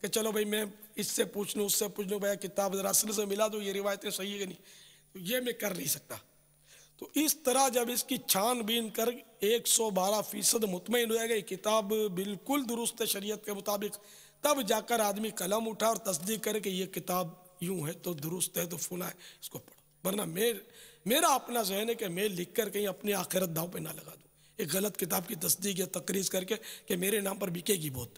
कि चलो भाई मैं इससे पूछ लूँ उससे पूछ लूँ, भाई किताब ज़रा असल से मिला दो, ये रिवायतें सही है कि नहीं, तो ये मैं कर नहीं सकता। तो इस तरह जब इसकी छानबीन कर 112% मुतमईन हो जाएगा ये किताब बिल्कुल दुरुस्त है शरीयत के मुताबिक, तब जाकर आदमी कलम उठा और तस्दीक करे कि ये किताब यूँ है तो दुरुस्त है तो फुला है, इसको पढ़ो। वरना मेरा अपना जहन है कि मैं लिख कर कहीं अपनी आखिरत दाव पे ना लगा दूँ एक गलत किताब की तस्दीक या तकरीज़ करके कि मेरे नाम पर बिकेगी बहुत।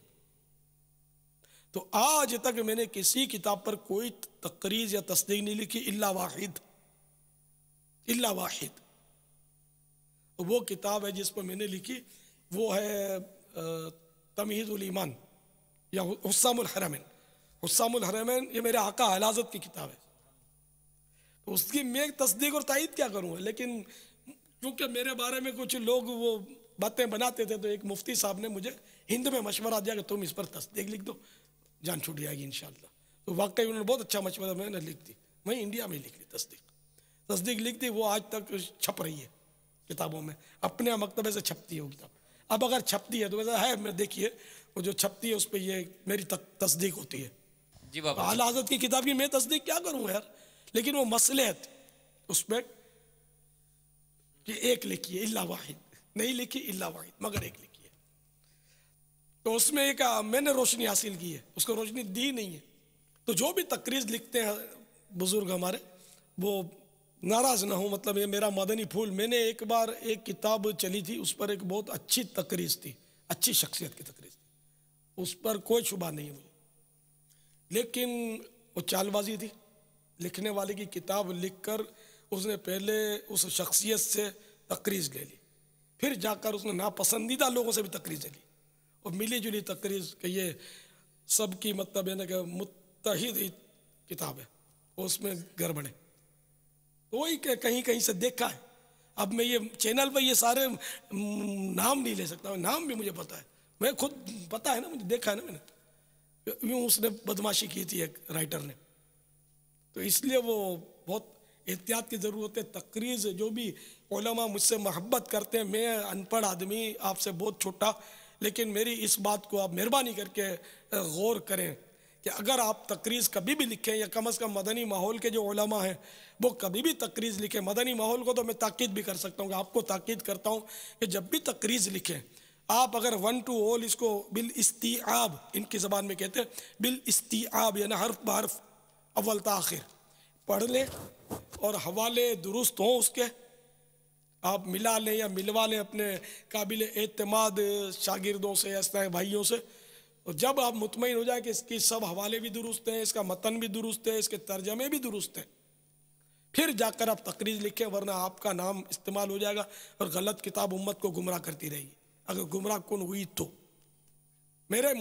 तो आज तक मैंने किसी किताब पर कोई तकरीज़ या तस्दीक नहीं लिखी इल्ला वाहिद, वो किताब है जिस पर मैंने लिखी, वो है तमहीदुल ईमान या हुस्सामुल हरमैन। हुस्सामुल हरमैन ये मेरे आका आला हज़रत की किताब है। तो उसकी मैं तस्दीक और तायद क्या करूँगा। लेकिन क्योंकि मेरे बारे में कुछ लोग वो बातें बनाते थे, तो एक मुफ्ती साहब ने मुझे हिंद में मशवरा दिया कि तुम इस पर तस्दीक लिख दो, जान छूट जाएगी इंशाअल्लाह। तो वाकई उन्होंने बहुत अच्छा मशवरा मैंने लिख दी, मैं इंडिया में लिख ली तस्दीक लिख दी। वो आज तक छप रही है किताबों में, अपने मकतबे से छपती है वो किताब। अब अगर छपती है तो वैसा है, मैं देखिए वो जो छपती है उस पर ये मेरी तस्दीक होती है। जी बाबा, आला हज़रत की किताब की मैं तस्दीक क्या करूँ यार। लेकिन वो मसलहत उस पर कि एक लिखी है इल्ला वाहिद, नहीं लिखी इल्ला वाहिद, मगर एक लिखी है। तो उसमें एक मैंने रोशनी हासिल की है, उसको रोशनी दी नहीं है। तो जो भी तकरीज लिखते हैं बुजुर्ग हमारे, वो नाराज़ ना हो, मतलब ये मेरा मदनी फूल। मैंने एक बार एक किताब चली थी, उस पर एक बहुत अच्छी तकरीज थी, अच्छी शख्सियत की तकरीज थी, उस पर कोई शुबा नहीं है मुझे। लेकिन वो चालबाजी थी, लिखने वाले की किताब लिखकर उसने पहले उस शख्सियत से तकरीज ले ली, फिर जाकर उसने नापसंदीदा लोगों से भी तकरीज ले ली, और मिली जुली तकरीज कि ये सबकी मतलब है ना कि मुत्तहिद किताब है, उसमें गड़बड़ है। तो वही कहीं कहीं से देखा है। अब मैं ये चैनल पर ये सारे नाम नहीं ले सकता, नाम भी मुझे पता है, मैं खुद पता है ना, मुझे देखा है ना मैंने, यूँ उसने बदमाशी की थी एक राइटर ने। तो इसलिए वो बहुत एहतियात की ज़रूरत है। तकरीज़ जो भी उलमा मुझसे मोहब्बत करते हैं, मैं अनपढ़ आदमी, आपसे बहुत छोटा, लेकिन मेरी इस बात को आप मेहरबानी करके गौर करें कि अगर आप तकरीज़ कभी भी लिखें, या कम अज़ कम मदनी माहौल के जो उलमा हैं वो कभी भी तकरीज़ लिखें, मदनी माहौल को तो मैं ताकीद भी कर सकता हूँ कि आपको ताकीद करता हूँ कि जब भी तकरीज़ लिखें आप अगर 1 to all इसको बिल इस्तिआब, इनकी ज़बान में कहते हैं बिल इस्तिआब, यानी हर्फ बहर्फ अव्वल ताखिर पढ़ लें, और हवाले दुरुस्त हों उसके, आप मिला लें या मिलवा लें अपने काबिल एतमाद शागिर्दों से, इस तरह भाइयों से। और जब आप मुतमईन हो जाए कि इसकी सब हवाले भी दुरुस्त हैं, इसका मतन भी दुरुस्त है, इसके तर्जमे भी दुरुस्त हैं, फिर जाकर आप तकरीज़ लिखें, वरना आपका नाम इस्तेमाल हो जाएगा और गलत किताब उम्मत को गुमराह करती रहेगी, अगर गुमराह कौन हुई तो। मेरे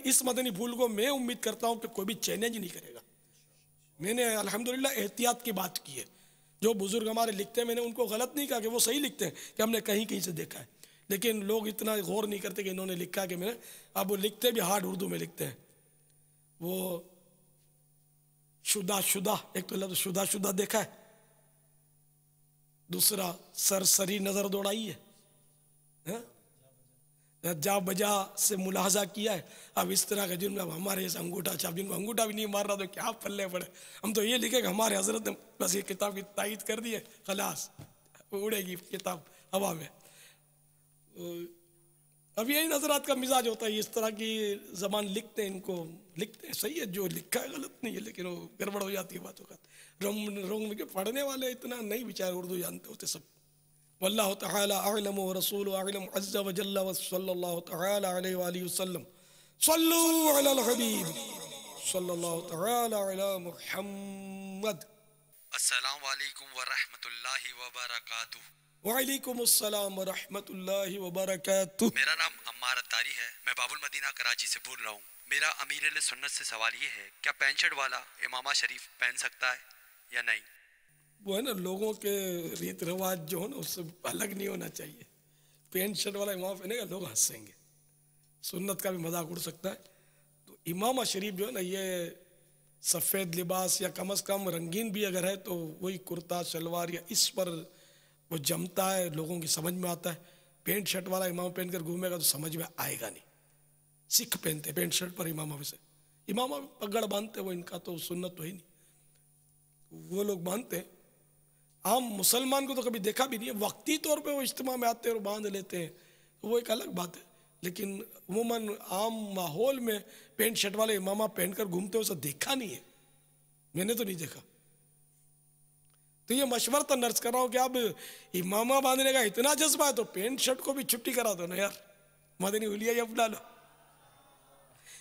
इस मदनी फूल को मैं उम्मीद करता हूँ कि कोई भी चैलेंज नहीं करेगा। मैंने अल्हम्दुलिल्लाह एहतियात की बात की है। जो बुजुर्ग हमारे लिखते हैं, मैंने उनको गलत नहीं कहा कि वो सही लिखते हैं, कि हमने कहीं कहीं से देखा है, लेकिन लोग इतना गौर नहीं करते कि इन्होंने लिखा कि मैंने। अब वो लिखते भी हार्ड उर्दू में लिखते हैं, वो शुदा, एक तो लफ्ज़ शुदा देखा है, दूसरा सरसरी नज़र दौड़ाई है, जा बजा से मुलाहजा किया है। अब इस तरह का जिनमें हमारे ऐसे अंगूठा छाप, जिनको अंगूठा भी नहीं मार रहा तो क्या पल्ले पड़े। हम तो ये लिखे कि हमारे हजरत ने बस ये किताब की तायद कर दी है, खलास उड़ेगी किताब हवा में। अब यही नजरात का मिजाज होता है, इस तरह की ज़बान लिखते हैं, इनको लिखते हैं सही है, जो लिखा है गलत नहीं है, लेकिन वो गड़बड़ हो जाती है बातों का। रोंग के पढ़ने वाले इतना नहीं बेचारे उर्दू जानते होते सब। वल्लाहु तआला अअलम व रसूलुहु अअलम अज़्ज़ा व जल्ला व सल्लल्लाहु तआला अलैहि व आलिहि वसल्लम। सल्लू अलल हबीब सल्लल्लाहु तआला अला मुहम्मद। अस्सलाम वालेकुम व रहमतुल्लाहि व बरकातुहू। वालेकुम अस्सलाम व रहमतुल्लाहि व बरकातुहू। मेरा नाम अम्मार अत्तारी है, मैं बाबुल मदीना कराची से बोल रहा हूँ। मेरा अमीर अहले सुन्नत से सवाल ये है, क्या पैंट शर्ट वाला इमामा शरीफ पहन सकता है या नहीं? वो है ना, लोगों के रीत रिवाज जो है ना उससे अलग नहीं होना चाहिए। पैंट शर्ट वाला इमाम पहनेगा लोग हंसेंगे, सुन्नत का भी मजाक उड़ सकता है। तो इमामा शरीफ जो है ना, ये सफ़ेद लिबास या कम अज़ कम रंगीन भी अगर है तो वही कुर्ता शलवार या इस पर वो जमता है, लोगों की समझ में आता है। पैंट शर्ट वाला इमाम पहन कर घूमेगा तो समझ में आएगा नहीं। सिख पहनते पैंट शर्ट पर इमामा में से, इमामा पगड़ बांधते, वो इनका तो सुन्नत तो ही नहीं, वो लोग बांधते हैं। आम मुसलमान को तो कभी देखा भी नहीं है, वक्ती तौर पे वो इज्तिमा में आते हैं और बांध लेते हैं, तो वो एक अलग बात है। लेकिन उमूमन आम माहौल में पैंट शर्ट वाले इमामा पहनकर घूमते हुए देखा नहीं है, मैंने तो नहीं देखा। तो ये मशवरा नर्स कर रहा हूँ कि अब इमामा बांधने का इतना जज्बा है तो पैंट शर्ट को भी छुट्टी करा दो ना यार, मदनी हुलिया या बुला लो।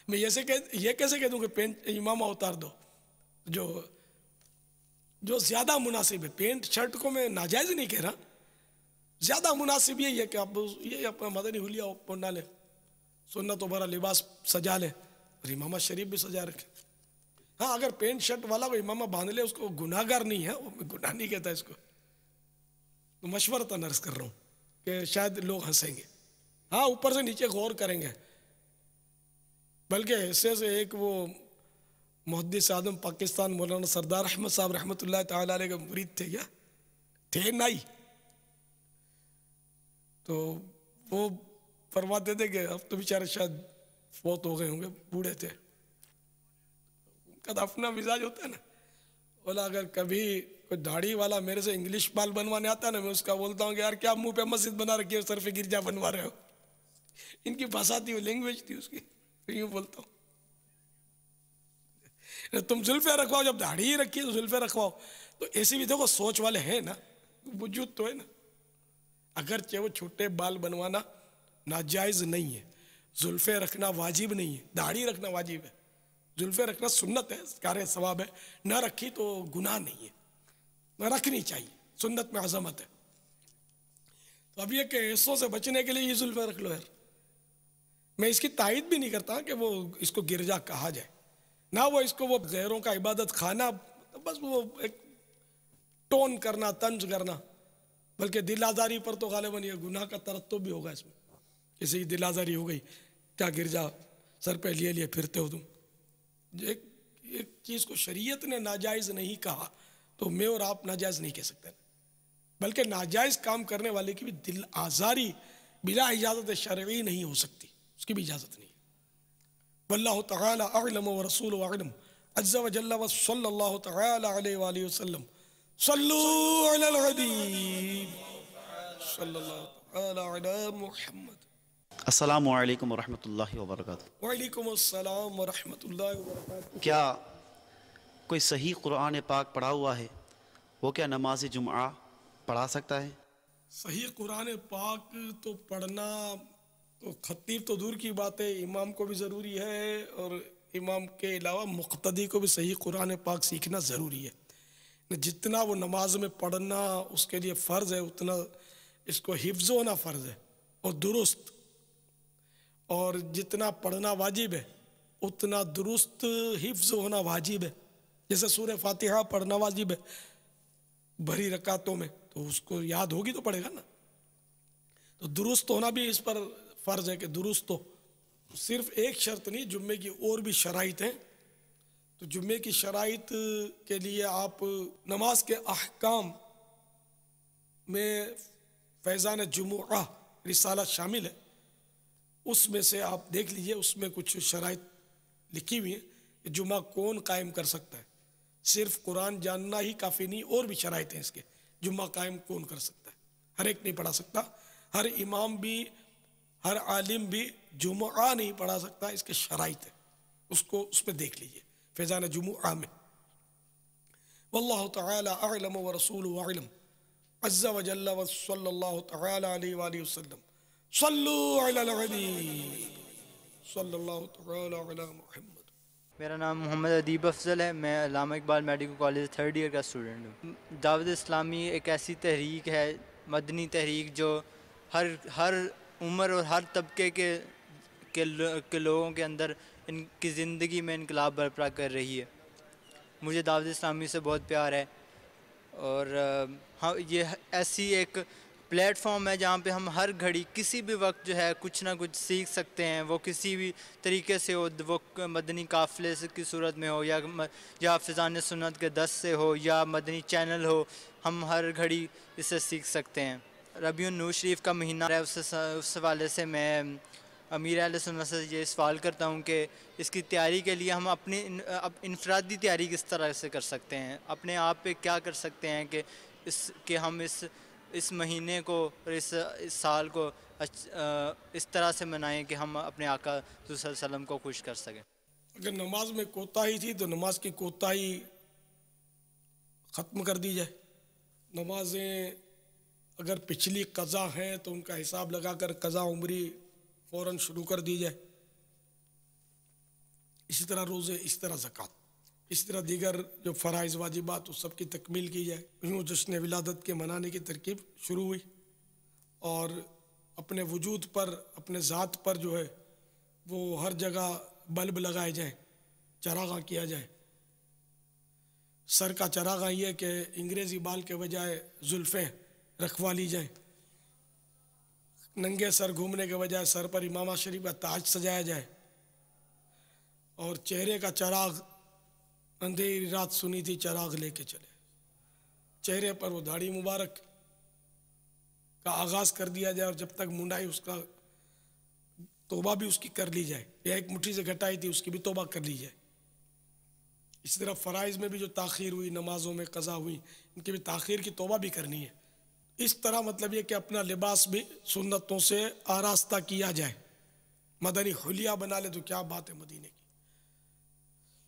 मैं ये कैसे कह दूँ कि पैंट इमामा उतार दो, जो ज़्यादा मुनासिब है। पैंट शर्ट को मैं नाजायज़ नहीं कह रहा, ज़्यादा मुनासिब यही है कि आप ये अपना मदनी हुलिया पहना लें, सुन्नत भरा लिबास सजा लें, और इमामा शरीफ भी सजा रखें। हाँ, अगर पैंट शर्ट वाला को इमामा बांध ले उसको गुनाहगार नहीं है, वो गुनाह नहीं कहता इसको, तो मशवरतन अर्ज कर रहा हूँ कि शायद लोग हंसेंगे। हाँ, ऊपर से नीचे गौर करेंगे। बल्कि ऐसे से एक वो मुहद्दिस आदम पाकिस्तान मौलाना सरदार अहमद साहब रहमतुल्लाह ताला अलैह के मुरीद थे, क्या थे नहीं, तो वो फरमाते थे कि अब तो बेचारे शायद फौत हो गए होंगे, बूढ़े थे, उनका तो अपना मिजाज होता है ना। बोला अगर कभी कोई दाढ़ी वाला मेरे से इंग्लिश बाल बनवाने आता है ना, मैं उसका बोलता हूँ कि यार क्या मुंह पे मस्जिद बना रखी है, सर पे गिरजा बनवा रहे हो। इनकी भाषा थी, वो लैंग्वेज थी उसकी, तो यूँ बोलता हूँ तुम जुल्फे रखवाओ, जब दाढ़ी ही रखी है तो जुल्फे रखवाओ। तो ऐसी भी देखो सोच वाले हैं ना, वजूद तो है ना। अगरचे वो छोटे बाल बनवाना नाजायज़ नहीं है, जुल्फे रखना वाजिब नहीं है, दाढ़ी रखना वाजिब है, जुल्फे रखना सुन्नत है, कार्य सवाब है, ना रखी तो गुनाह नहीं है, ना रखनी चाहिए, सुन्नत में अज़मत है। तो अब ये केसों से बचने के लिए ये जुल्फे रख लो यार। मैं इसकी तायद भी नहीं करता कि वो इसको गिरजा कहा जाए ना, वो इसको वो गैरों का इबादत खाना, बस वो एक टोन करना, तंज करना, बल्कि दिल आज़ारी पर तो गालिबन ये गुनाह का तरत्तुब भी होगा इसमें। किसी की दिल आज़ारी हो गई, क्या गिरजा सर पे लिए लिए फिरते हो तुम। एक चीज़ को शरीयत ने नाजायज़ नहीं कहा तो मैं और आप नाजायज़ नहीं कह सकते, बल्कि नाजायज़ काम करने वाले की भी दिल आज़ारी बिला इजाज़त शरई नहीं हो सकती, उसकी भी इजाज़त नहीं। वल्लाहु तआला अअलम व रसूलुहु अअलम अज़्ज़ा व जल्ला व सल्लल्लाहु तआला अलैहि व आलिहि वसल्लम सल्लू अलल हबीब सल्लल्लाहु तआला अला मुहम्मद। अस्सलामु अलैकुम व रहमतुल्लाहि व बरकातुहू। वालेकुम अस्सलाम व रहमतुल्लाहि व बरकातुहू। क्या कोई सही कुरान पाक पढ़ा हुआ है, वो क्या नमाज जुम्आ पढ़ा सकता है? सही कुरान पाक तो पढ़ना तो खतीब तो दूर की बात है, इमाम को भी ज़रूरी है, और इमाम के अलावा मुक़्तदी को भी सही कुरान पाक सीखना ज़रूरी है। जितना वो नमाज में पढ़ना उसके लिए फ़र्ज़ है, उतना इसको हिफ्ज़ होना फ़र्ज़ है और दुरुस्त, और जितना पढ़ना वाजिब है उतना दुरुस्त हिफ्ज़ होना वाजिब है। जैसे सूरह फातिहा पढ़ना वाजिब है भरी रकातों में, तो उसको याद होगी तो पढ़ेगा ना। तो दुरुस्त होना भी इस पर फ़र्ज़ है कि दुरुस्त हो। सिर्फ एक शर्त नहीं, जुम्मे की और भी शराइत हैं। तो जुम्मे की शराइत के लिए आप नमाज के अहकाम में फैज़ान जुमुआ रिसाला शामिल है, उसमें से आप देख लीजिए, उसमें कुछ शराइत लिखी हुई है कि जुमा कौन कायम कर सकता है। सिर्फ कुरान जानना ही काफ़ी नहीं, और भी शराइत हैं इसके। जुम्मा कायम कौन कर सकता है? हर एक नहीं पढ़ा सकता, हर इमाम भी, हर आलिम भी जुमुआ नहीं पढ़ा सकता, इसके शराइत है, उसको उसमें देख लीजिए फैज़ान जुमुआ में। वल्लाहु तआला अअलम व रसूलुहु अअलम अज़्ज़ा व जल्ला व सल्लल्लाहु तआला अलैहि व आलिहि वसल्लम सल्लू अलल हबीब सल्लल्लाहु तआला अला मुहम्मद। मेरा नाम मोहम्मद अदीब अफजल है, मैं Allama Iqbal medical college 3rd year का स्टूडेंट हूँ। दावत इस्लामी एक ऐसी तहरीक है, मदनी तहरीक, जो हर उम्र और हर तबके के लोगों के अंदर इनकी ज़िंदगी में इनकलाब बरपा कर रही है। मुझे दावत इस्लामी से बहुत प्यार है, और हाँ, ये ऐसी एक प्लेटफॉर्म है जहाँ पे हम हर घड़ी किसी भी वक्त जो है कुछ ना कुछ सीख सकते हैं। वो किसी भी तरीके से हो, वो मदनी काफ़िले की सूरत में हो, या फ़िज़ान सुन्नत के 10 से हो, या मदनी चैनल हो, हम हर घड़ी इससे सीख सकते हैं। रबीउन नूर शरीफ का महीना है, उस हवाले से मैं अमीर अहले सुन्नत से ये सवाल करता हूँ कि इसकी तैयारी के लिए हम अपनी इनफरादी तैयारी किस तरह से कर सकते हैं, अपने आप पे क्या कर सकते हैं कि हम इस महीने को और इस साल को इस तरह से मनाएं कि हम अपने आका सल्लल्लाहु अलैहि वसल्लम को खुश कर सकें। अगर नमाज में कोताही थी तो नमाज की कोताही ख़त्म कर दी जाए। नमाजें अगर पिछली कज़ा हैं तो उनका हिसाब लगाकर कज़ा उम्री फ़ौरन शुरू कर दी जाए। इसी तरह रोज़े, इसी तरह ज़कात, इसी तरह दीगर जो फ़राइज़ वाजिबात उस सब की तकमील की जाए। यूँ जश्न विलादत के मनाने की तरकीब शुरू हुई, और अपने वजूद पर, अपने ज़ात पर जो है वो हर जगह बल्ब लगाए जाएँ, चरागा किया जाए, सर का चरागा ये कि अंग्रेज़ी बाल के बजाय जुल्फ़ें रखवा ली जाए, नंगे सर घूमने के बजाय सर पर इमामा शरीफ का ताज सजाया जाए, और चेहरे का चराग अंधेरी रात सुनी थी चराग लेके चले, चेहरे पर वो दाढ़ी मुबारक का आगाज कर दिया जाए और जब तक मुंडाई उसका तौबा भी उसकी कर ली जाए, या एक मुट्ठी से घटाई थी उसकी भी तौबा कर ली जाए। इसी तरह फ़राइज़ में भी जो ताख़ीर हुई, नमाजों में क़ज़ा हुई, इनकी भी ताख़ीर की तौबा भी करनी है। इस तरह मतलब ये कि अपना लिबास भी सुन्नतों से आरास्ता किया जाए, मदनी हुलिया बना ले तो क्या बात है मदीने की,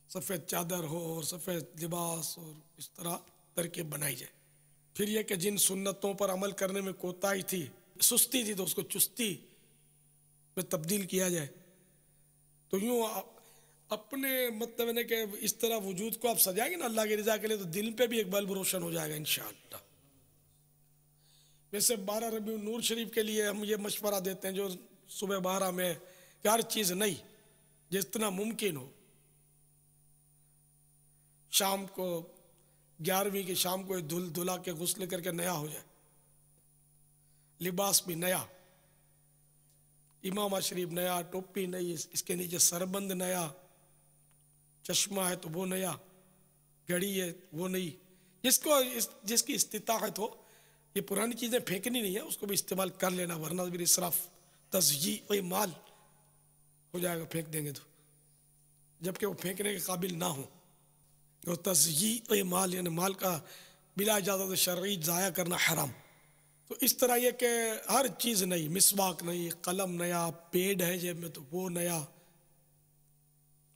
सफ़ेद चादर हो और सफ़ेद लिबास और इस तरह तरकीब बनाई जाए। फिर यह कि जिन सुन्नतों पर अमल करने में कोताही थी, सुस्ती थी, तो उसको चुस्ती में तब्दील किया जाए। तो यूँ अपने मतलब ने कि इस तरह वजूद को आप सजाएंगे ना अल्लाह की रज़ा के लिए, तो दिल पे भी एक बल्ब रोशन हो जाएगा इंशाअल्लाह। वैसे 12 रबीउल नूर शरीफ के लिए हम ये मशवरा देते हैं जो सुबह 12 में कि हर चीज़ नई जितना मुमकिन हो, शाम को 11वीं की शाम को धुल धुला के गुस्ल करके नया हो जाए, लिबास भी नया, इमामा शरीफ नया, टोपी नई, इसके नीचे सरबंद नया, चश्मा है तो वो नया, घड़ी है वो नई, जिसकी इस्तिताअत हो। ये पुरानी चीज़ें फेंकनी नहीं है, उसको भी इस्तेमाल कर लेना, वरना फिर इसराफ तज़यी माल हो जाएगा फेंक देंगे तो, जबकि वो फेंकने के काबिल ना हो। तो तज़यी माल यानी माल का बिला इजाज़त शरई ज़ाया करना हराम। तो इस तरह ये कि हर चीज़ नई, मिसवाक नई, कलम नया, पेड है जेब में तो वो नया,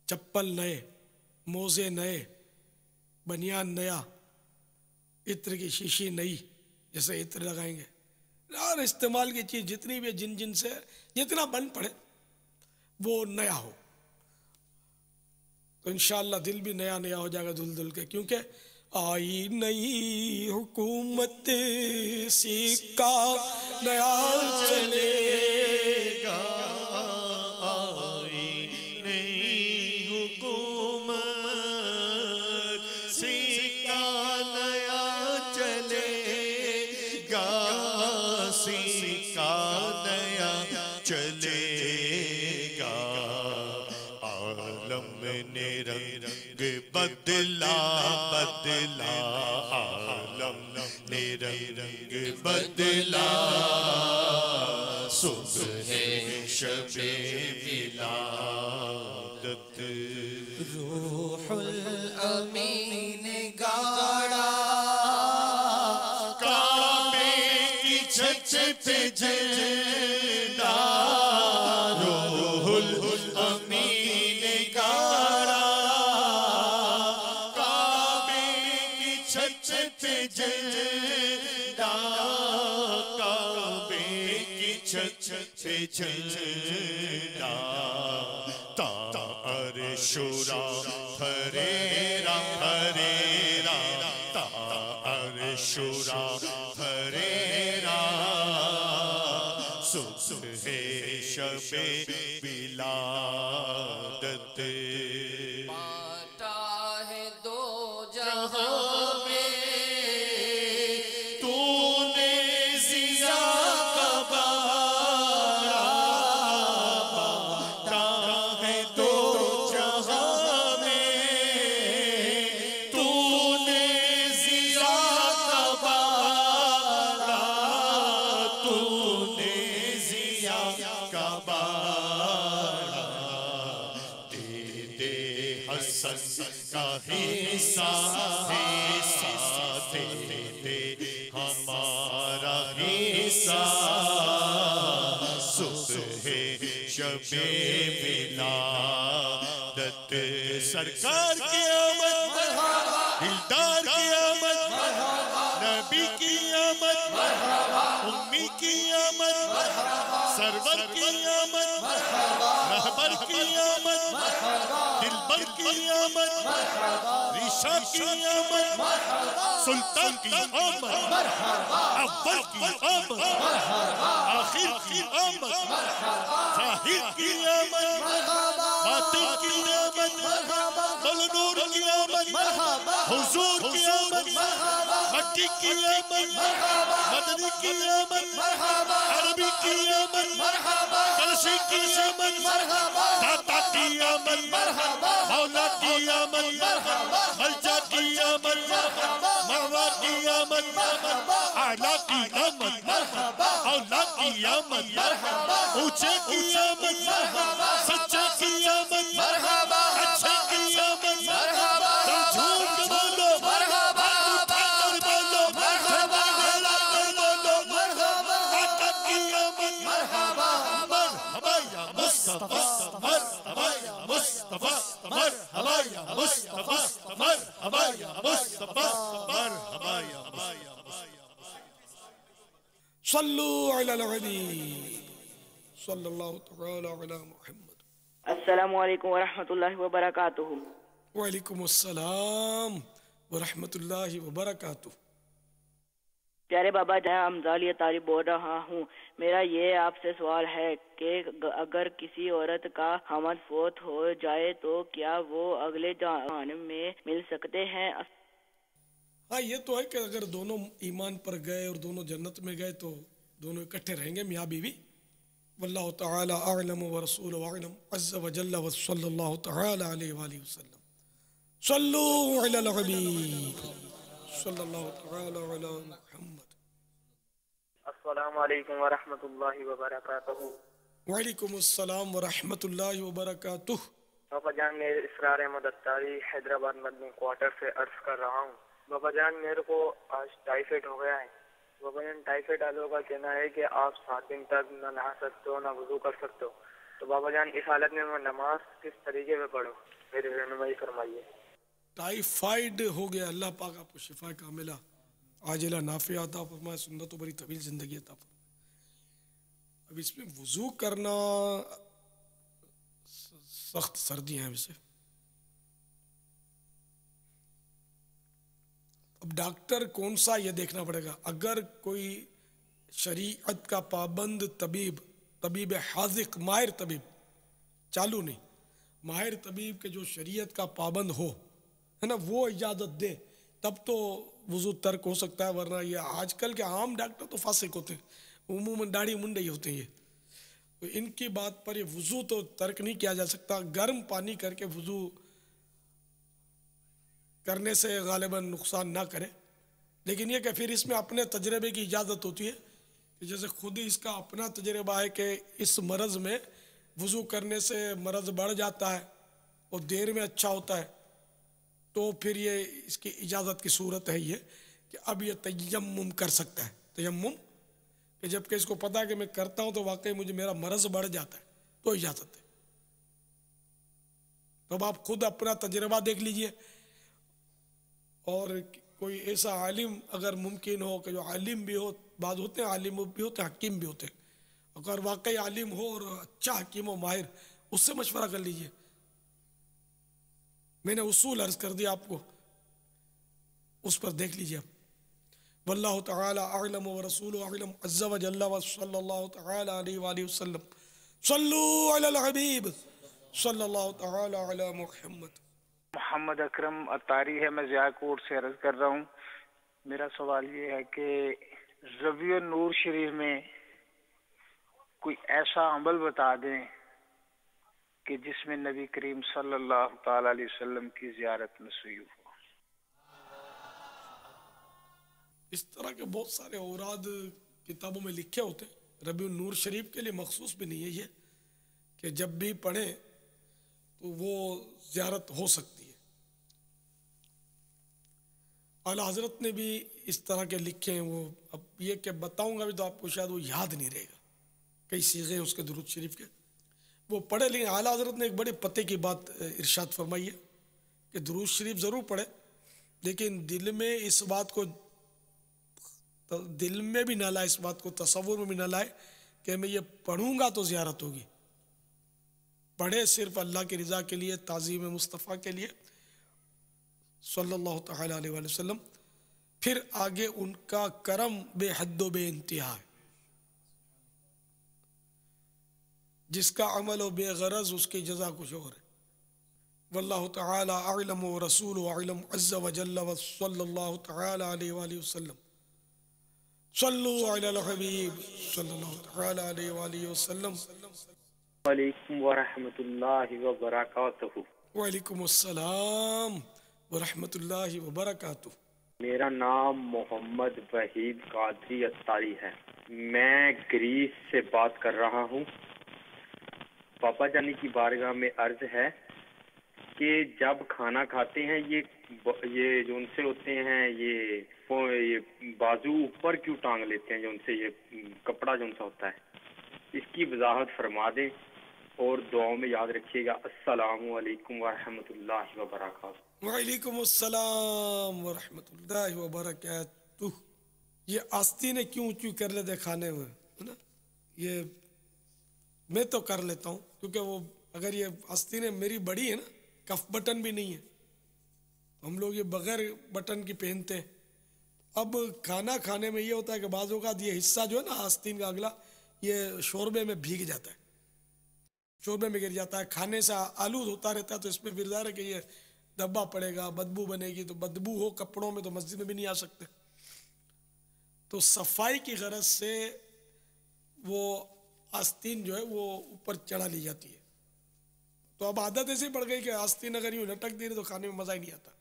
चप्पल नए, मोज़े नए, बनियान नया, इत्र की शीशी नई, जैसे इत्र लगाएंगे, और इस्तेमाल की चीज़ जितनी भी जिन से जितना बन पड़े वो नया हो, तो इंशाअल्लाह दिल भी नया नया हो जाएगा धुल धुल के। क्योंकि आई नई हुकूमत सिक्का नया चलेगा, आई नई हुकूमत सिक्का नया चलेगा, सिक्का नया चलेगा, आलम ने रंग बदला बदला, आलम ने रंग बदला, सुबह शबे विलादत, रूहुल अमीन गाड़ा काबे की छत पे झंडा, रूहुल अमीन गाड़ा काबे की छत पे झंडा, काबे की छत पे झंडा, तार शुरा फरेरा फरेरा, तार शुरा फरेरा, सुबह शबे विलादत, बांटा है दो जहां में तूने जिया का बाड़ा, बांटा है दो जहां में तूने जिया का बाड़ा, तूने जिया का बाड़ा, दे दे हसन का हिस्सा, हिस्सा दे दे हमारा हिस्सा, सुबह शबे विलादत, सरकार की आमद, दिलदार की आमद, नबी की आमद, उम्मी की आमद, सरवर की आमद, रहबर की आमद, दिलबर की आमद, रीशा की आमद, सुल्तान की आमद, अव्वल की आमद, आखिर की आमद, जाहिर की आमद, बातिन की आमद, बलनूर की आमद, हुजूर मक्की की आमद, मदनी की आमद, अरबी की आमद, कलशी की आमद, दाता की आमद, मौला की आमद, मलजा की आमद, मरवा की आमद, आला की आमद, औला की आमद, ऊंचे की आमद, सच्चे की आमद, अच्छे की आमद, झूठ बोलो उठाकर बोलो, बोलो आका की आमद, मरहबा या मुस्तफा, मरहबा या मुस्तफा, मरहबा या मुस्तफा, मरहबा या मुस्तफा, मरहबा या मुस्तफा। सल्लु अलल हबीब सल्लल्लाहु तआला अला मुहम्मद। अस्सलामु अलैकुम व रहमतुल्लाहि व बरकातुहू। वालेकुम अस्सलाम व रहमतुल्लाहि व बरकातुहू। प्यारे बाबा जहाँ अमजालिया तारिब बोल रहा हूँ। मेरा ये आपसे सवाल है कि अगर किसी औरत का हमद फोत हो जाए तो क्या वो अगले जहान में मिल सकते हैं? हाँ, ये तो है कि अगर दोनों ईमान पर गए और दोनों जन्नत में गए तो दोनों इकट्ठे रहेंगे मियाँ बीवी। वल्लाहु तआला अअलम व रसूलुहु अअलम अज़्ज़ व जल्ल व सल्लल्लाहु तआला अलैहि व आलिहि वसल्लम। सल्लु अलल हबीब सल्लल्लाहु तआला अला मुहम्मद। अस्सलामु अलैकुम व रहमतुल्लाहि व बरकातुहू। वालेकुम अस्सलाम व रहमतुल्लाहि व बरकातुहू। बाबा जान, मैं इसरार अहमद अत्तारी हैदराबाद मदनी क्वार्टर से अर्ज कर रहा हूँ। बाबा जान, मेरे को आज टाइफाइड हो गया है। बाबा जान, टाइफाइड वालों का कहना है कि आप 7 दिन तक न नहा सकते हो, न वुज़ू कर सकते हो। तो बाबा जान, इस हालत में मैं नमाज किस तरीके में पढूं, मेरी रहनुमाई फरमाइए। टाइफाइड हो गया, अल्लाह पाक आपको शिफा कामिला आजिला नाफिया अता फरमाए, सुन्नत बड़ी तवील जिंदगी अता फरमाए। अब इसमें वुज़ू करना सख्त सर्दी है वैसे। अब डॉक्टर कौन सा ये देखना पड़ेगा। अगर कोई शरीयत का पाबंद तबीब हाज़िक माहिर तबीब, चालू नहीं, माहिर तबीब के जो शरीयत का पाबंद हो, है ना, वो इजाज़त दे तब तो वुज़ू तर्क हो सकता है। वरना ये आजकल के आम डॉक्टर तो फासिक होते हैं, उमूमन दाढ़ी मुंडे ही होते हैं ये। तो इनकी बात पर ये वुज़ू तो तर्क नहीं किया जा सकता। गर्म पानी करके वुज़ू करने से गालिबन नुकसान ना करे, लेकिन ये कि फिर इसमें अपने तजर्बे की इजाज़त होती है कि जैसे खुद ही इसका अपना तजर्बा है कि इस मरज़ में वुज़ू करने से मरज़ बढ़ जाता है और देर में अच्छा होता है, तो फिर ये इसकी इजाज़त की सूरत है ये कि अब ये तयम्मुम कर सकता है। तयम्मुम कि जबकि इसको पता है कि मैं करता हूँ तो वाकई मुझे मेरा मरज़ बढ़ जाता है, तो इजाज़त है। तो अब आप खुद अपना तजर्बा देख लीजिए। और कोई ऐसा आलिम अगर मुमकिन हो कि जो आलिम भी हो, बाद होते हैं आलिम भी होते हैं, हकीम भी होते हैं, अगर वाकई आलिम हो और अच्छा हकीम हो माहिर, उससे मशवरा कर लीजिए। मैंने उसूल अर्ज कर दिया आपको, उस पर देख लीजिए आप। वल्लाहु तआला अअलम व रसूलुहु अअलम अज़्ज़ व जल्ल व सल्लल्लाहु तआला अलैहि व आलिहि वसल्लम। सल्लु अलल हबीब सल्लल्लाहु तआला अला मुहम्मद। मोहम्मद अकरम अतारी है, मैं ज़ियाकोट से अर्ज कर रहा हूँ। मेरा सवाल ये है कि रबियुन नूर शरीफ में कोई ऐसा अमल बता दें कि जिसमें नबी करीम सल्लल्लाहु ताला अलैहि वसल्लम की ज़ियारत नसीब हो। इस तरह के बहुत सारे औराद किताबों में लिखे होते हैं। रबियुन नूर शरीफ के लिए मखसूस भी नहीं है ये कि जब भी पढ़ें तो वो ज़ियारत हो सकती है। आला हज़रत ने भी इस तरह के लिखे हैं। वो अब ये कि बताऊंगा भी तो आपको शायद वो याद नहीं रहेगा, कई सीगे हैं उसके दुरूद शरीफ के, वो पढ़े। लेकिन आला हज़रत ने एक बड़े पते की बात इरशाद फरमाई है कि दुरूद शरीफ ज़रूर पढ़े, लेकिन दिल में इस बात को, दिल में भी ना लाए, इस बात को तसव्वुर में भी ना लाए कि मैं ये पढ़ूंगा तो ज़ियारत होगी। पढ़े सिर्फ अल्लाह की रज़ा के लिए, ताज़ीम मुस्तफ़ा के लिए सल्लल्लाहु तआला अलैहि वसल्लम। फिर आगे उनका करम बेहद बेइंतहा है। जिसका अमल हो बेगरज उसकी जज़ा कुछ और है। वल्लाहु तआला अअलम व रसूलुहु अअलम अज़्ज़ा व जल्ल व सल्लल्लाहु तआला अलैहि व आलिहि वसल्लम। सल्लु अलल हबीब सल्लल्लाहु तआला अलैहि व आलिहि वसल्लम। वालेकुम व रहमतुल्लाहि व बरकातहू। वालेकुम अस्सलाम व रहमतुल्लाहि व बरकातहू। मेरा नाम मोहम्मद वहीद कादरी अत्तारी है। मैं ग्रीस से बात कर रहा हूँ। पापा जानी की बारगाह में अर्ज है कि जब खाना खाते हैं ये जो उनसे होते हैं ये बाजू ऊपर क्यों टांग लेते हैं, जो उनसे ये कपड़ा जो उनसा होता है, इसकी वजाहत फरमा दें और दुआओं में याद रखिएगा। अस्सलामु अलैकुम व रहमतुल्लाहि व बरकातहू। वालेकुम अस्सलाम व रहमतुल्लाहि व बरकातहू। ये आस्तीनें क्यों ऊंची कर लेते खाने में, है ना? ये मैं तो कर लेता हूँ क्योंकि वो अगर ये आस्तीनें मेरी बड़ी है ना, कफ बटन भी नहीं है, हम लोग ये बगैर बटन की पहनते हैं। अब खाना खाने में ये होता है कि बाजों का ये हिस्सा जो है ना आस्तीन का अगला, ये शोरबे में भीग जाता है, शोरबे में गिर जाता है, खाने से आलूद होता रहता है, तो इसमें फिर ज़ाहिर है कि ये धब्बा पड़ेगा, बदबू बनेगी, तो बदबू हो कपड़ों में तो मस्जिद में भी नहीं आ सकते। तो सफाई की गरज से वो आस्तीन जो है वो ऊपर चढ़ा ली जाती है। तो अब आदत ऐसी पड़ गई कि आस्तीन अगर यूँ लटक दी तो खाने में मज़ा ही नहीं आता।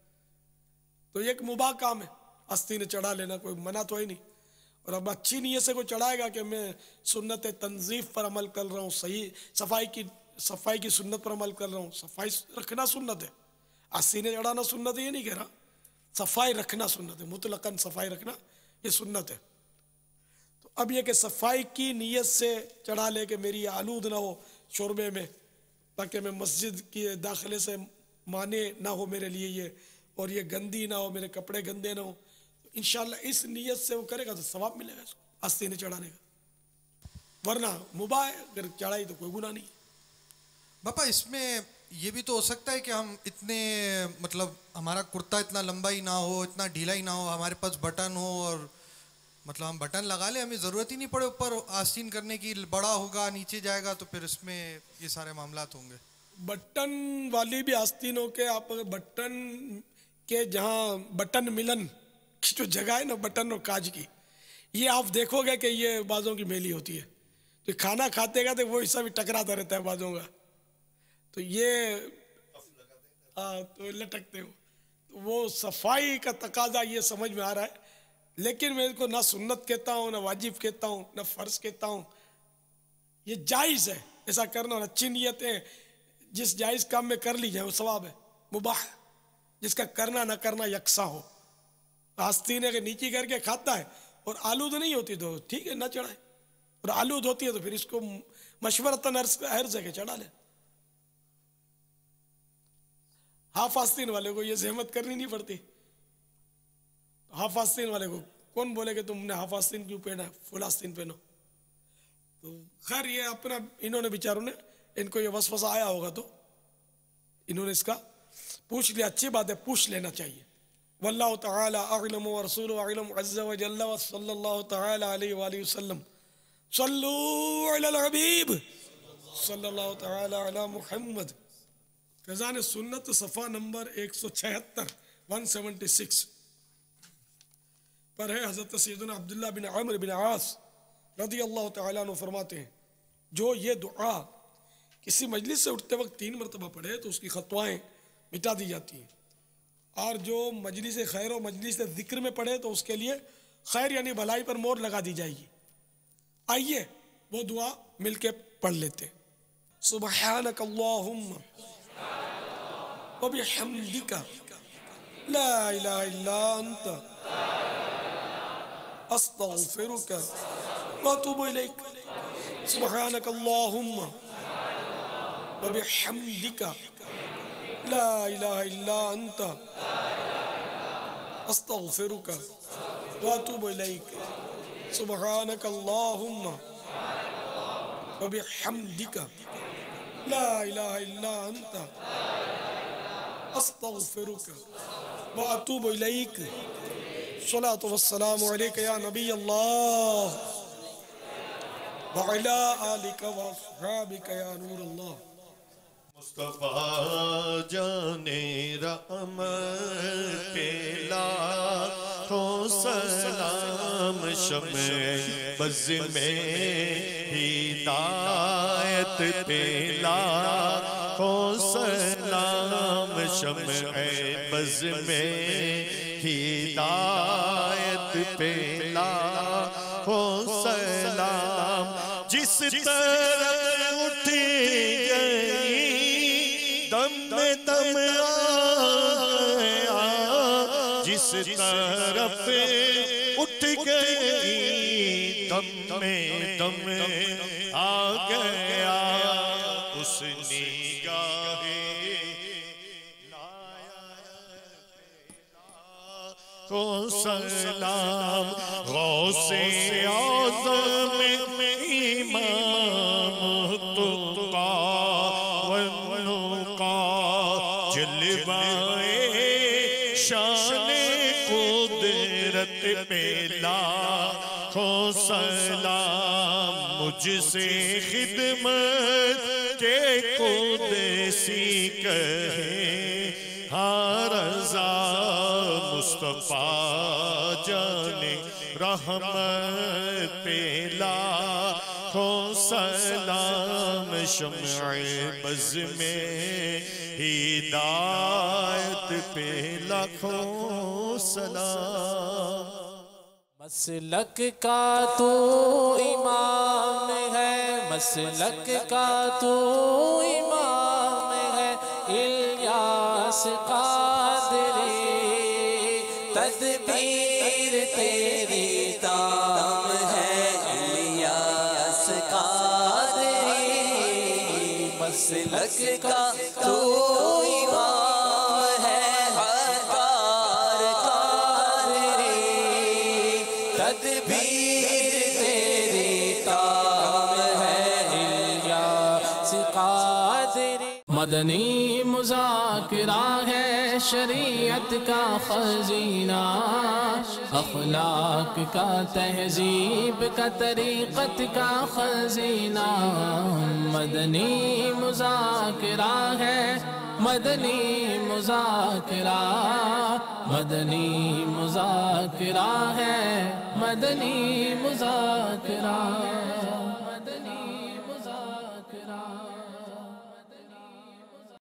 तो ये एक मुबाह काम है आस्तीन चढ़ा लेना, कोई मना तो है नहीं। और अब अच्छी नीयत से कोई चढ़ाएगा कि मैं सुन्नत तंजीफ पर अमल कर रहा हूँ, सही सफाई की सुन्नत पर अमल कर रहा हूँ। सफाई रखना सुन्नत है, आस्तीन चढ़ाना सुन्नत है ये नहीं कह रहा, सफाई रखना सुन्नत है, मुतलकन सफाई रखना ये सुन्नत है। तो अब ये कि सफाई की नीयत से चढ़ा ले कि मेरी आलूद ना हो शोरबे में, ताकि मैं मस्जिद के दाखिले से माने ना हो मेरे लिए ये, और ये गंदी ना हो, मेरे कपड़े गंदे ना हो। तो इंशाल्लाह इस नीयत से वो करेगा तो सवाब मिलेगा इसको आस्तीन चढ़ाने का, वरना मुबाह है, अगर चढ़ाई तो कोई गुनाह नहीं। बापा इसमें ये भी तो हो सकता है कि हम इतने मतलब हमारा कुर्ता इतना लंबा ही ना हो, इतना ढीला ही ना हो, हमारे पास बटन हो और मतलब हम बटन लगा ले, हमें ज़रूरत ही नहीं पड़े ऊपर आस्तीन करने की, बड़ा होगा नीचे जाएगा तो फिर इसमें ये सारे मामलात होंगे। बटन वाली भी आस्तीनों के आप बटन के जहाँ बटन मिलन की जो जगह है ना बटन और काज की, ये आप देखोगे कि ये बाजों की मेली होती है। तो खाना खाते का तो वो हिस्सा भी टकराता रहता है बाजों का, तो ये तो लटकते हो। तो वो सफाई का तकाजा ये समझ में आ रहा है, लेकिन मैं इसको ना सुन्नत कहता हूँ, ना वाजिब कहता हूँ, ना फ़र्ज कहता हूँ। ये जायज़ है ऐसा करना, और अच्छी नीयत है, जिस जायज़ काम में कर ली जाए वो सवाब है। मुबाह जिसका करना ना करना यकसा हो, आस्तीन के नीचे करके खाता है और आलूद नहीं होती तो ठीक है ना चढ़ाए, और आलूद होती है तो फिर इसको मशवरतन अर्ज है कि चढ़ा ले। हाफ आस्तीन वाले को ये जहमत करनी नहीं पड़ती। हाफ आस्तीन वाले को कौन बोले कि तुमने हाफ आस्तीन क्यों पहना है, फुल आस्तीन पहनो। तो खैर ये अपना इन्होंने बेचारों ने, इनको ये वसवसा आया होगा तो इन्होंने इसका पूछ लिया, अच्छी बात है, पूछ लेना चाहिए। वल्लाहु तआला अअलम व रसूलुहु अअलम अज़्ज़ा व जल्ल व सल्लल्लाहु तआला अलैहि व आलिहि वसल्लम। सल्लु अलल हबीब सल्लल्लाहु तआला अला मुहम्मद। फैज़ान सुन्नत सफ़ा नंबर 176 176 पर है। हज़रत सैयदना अब्दुल्लाह बिन अम्र बिन आस रज़ी अल्लाह तआला अन्हु फरमाते हैं, जो ये दुआ किसी मजलिस से उठते वक्त 3 मरतबा पढ़े तो उसकी खतवाएँ मिटा दी जाती हैं, और जो मजलिस खैर और मजलिस ज़िक्र में पढ़े तो उसके लिए खैर यानी भलाई पर मोहर लगा दी जाएगी। आइए वो दुआ मिलके पढ़ लेते। सुब्हानक अल्लाहुम्मा व बिहम्दिका ला इलाहा इल्ला अंता अस्तगफिरुका व अतूबु इलैक। सुब्हानक अल्लाहुम्मा व बिहम्दिका ला इलाहा इल्ला अंता अस्तगफिरुका व अतूबु इलैक। सुब्हानक अल्लाहुम्मा व बिहम्दिका ला इलाहा इल्ला अंता अस्तगफिरुका व अतूबु इलैक। सलातु वस्सलामु अलैका या नबी अल्लाह व अला आलिका व अस्हाबिका या नूर अल्लाह। मुस्तफा जाने रहमत पे लाखों सलाम, शमे बज़ में हिदायत पे लाखों सलाम, शमे बज़ में हिदायत पे लाखों सलाम। जिस तरह उठी गई दम में दम आया, जिस तरफ उठ गई दम में दम आ गया, उस निगाहे को सलाम। गौसे आज़म इमाम तुका वनुका, जलवाए शान कुदरत पे लाखों सलाम। मुझसे खिदमत के कुदसी कहे हाँ रज़ा, मुस्तफा जाने रहमत पे लाखों सलाम, शम्ए बज़ में हिदायत पे लाखों सलाम। मसलक का तू इमाम है, मसलक का तू इमाम है, इलियास कादरी तदबीर तेरी ताम है, इलियास कादरी मसलक का तू इमाम है, हकार कादरी तदबीर तेरी ताम है, इलियास कादरी। मदनी मुज़ाकिरा है शरीयत का खजीना, अखलाक का तहजीब का तरीक़त का खजीना। मदनी मुज़ाकिरा है, मदनी मुज़ाकिरा, मदनी मुज़ाकिरा है, मदनी मुज़ाकिरा, मदनी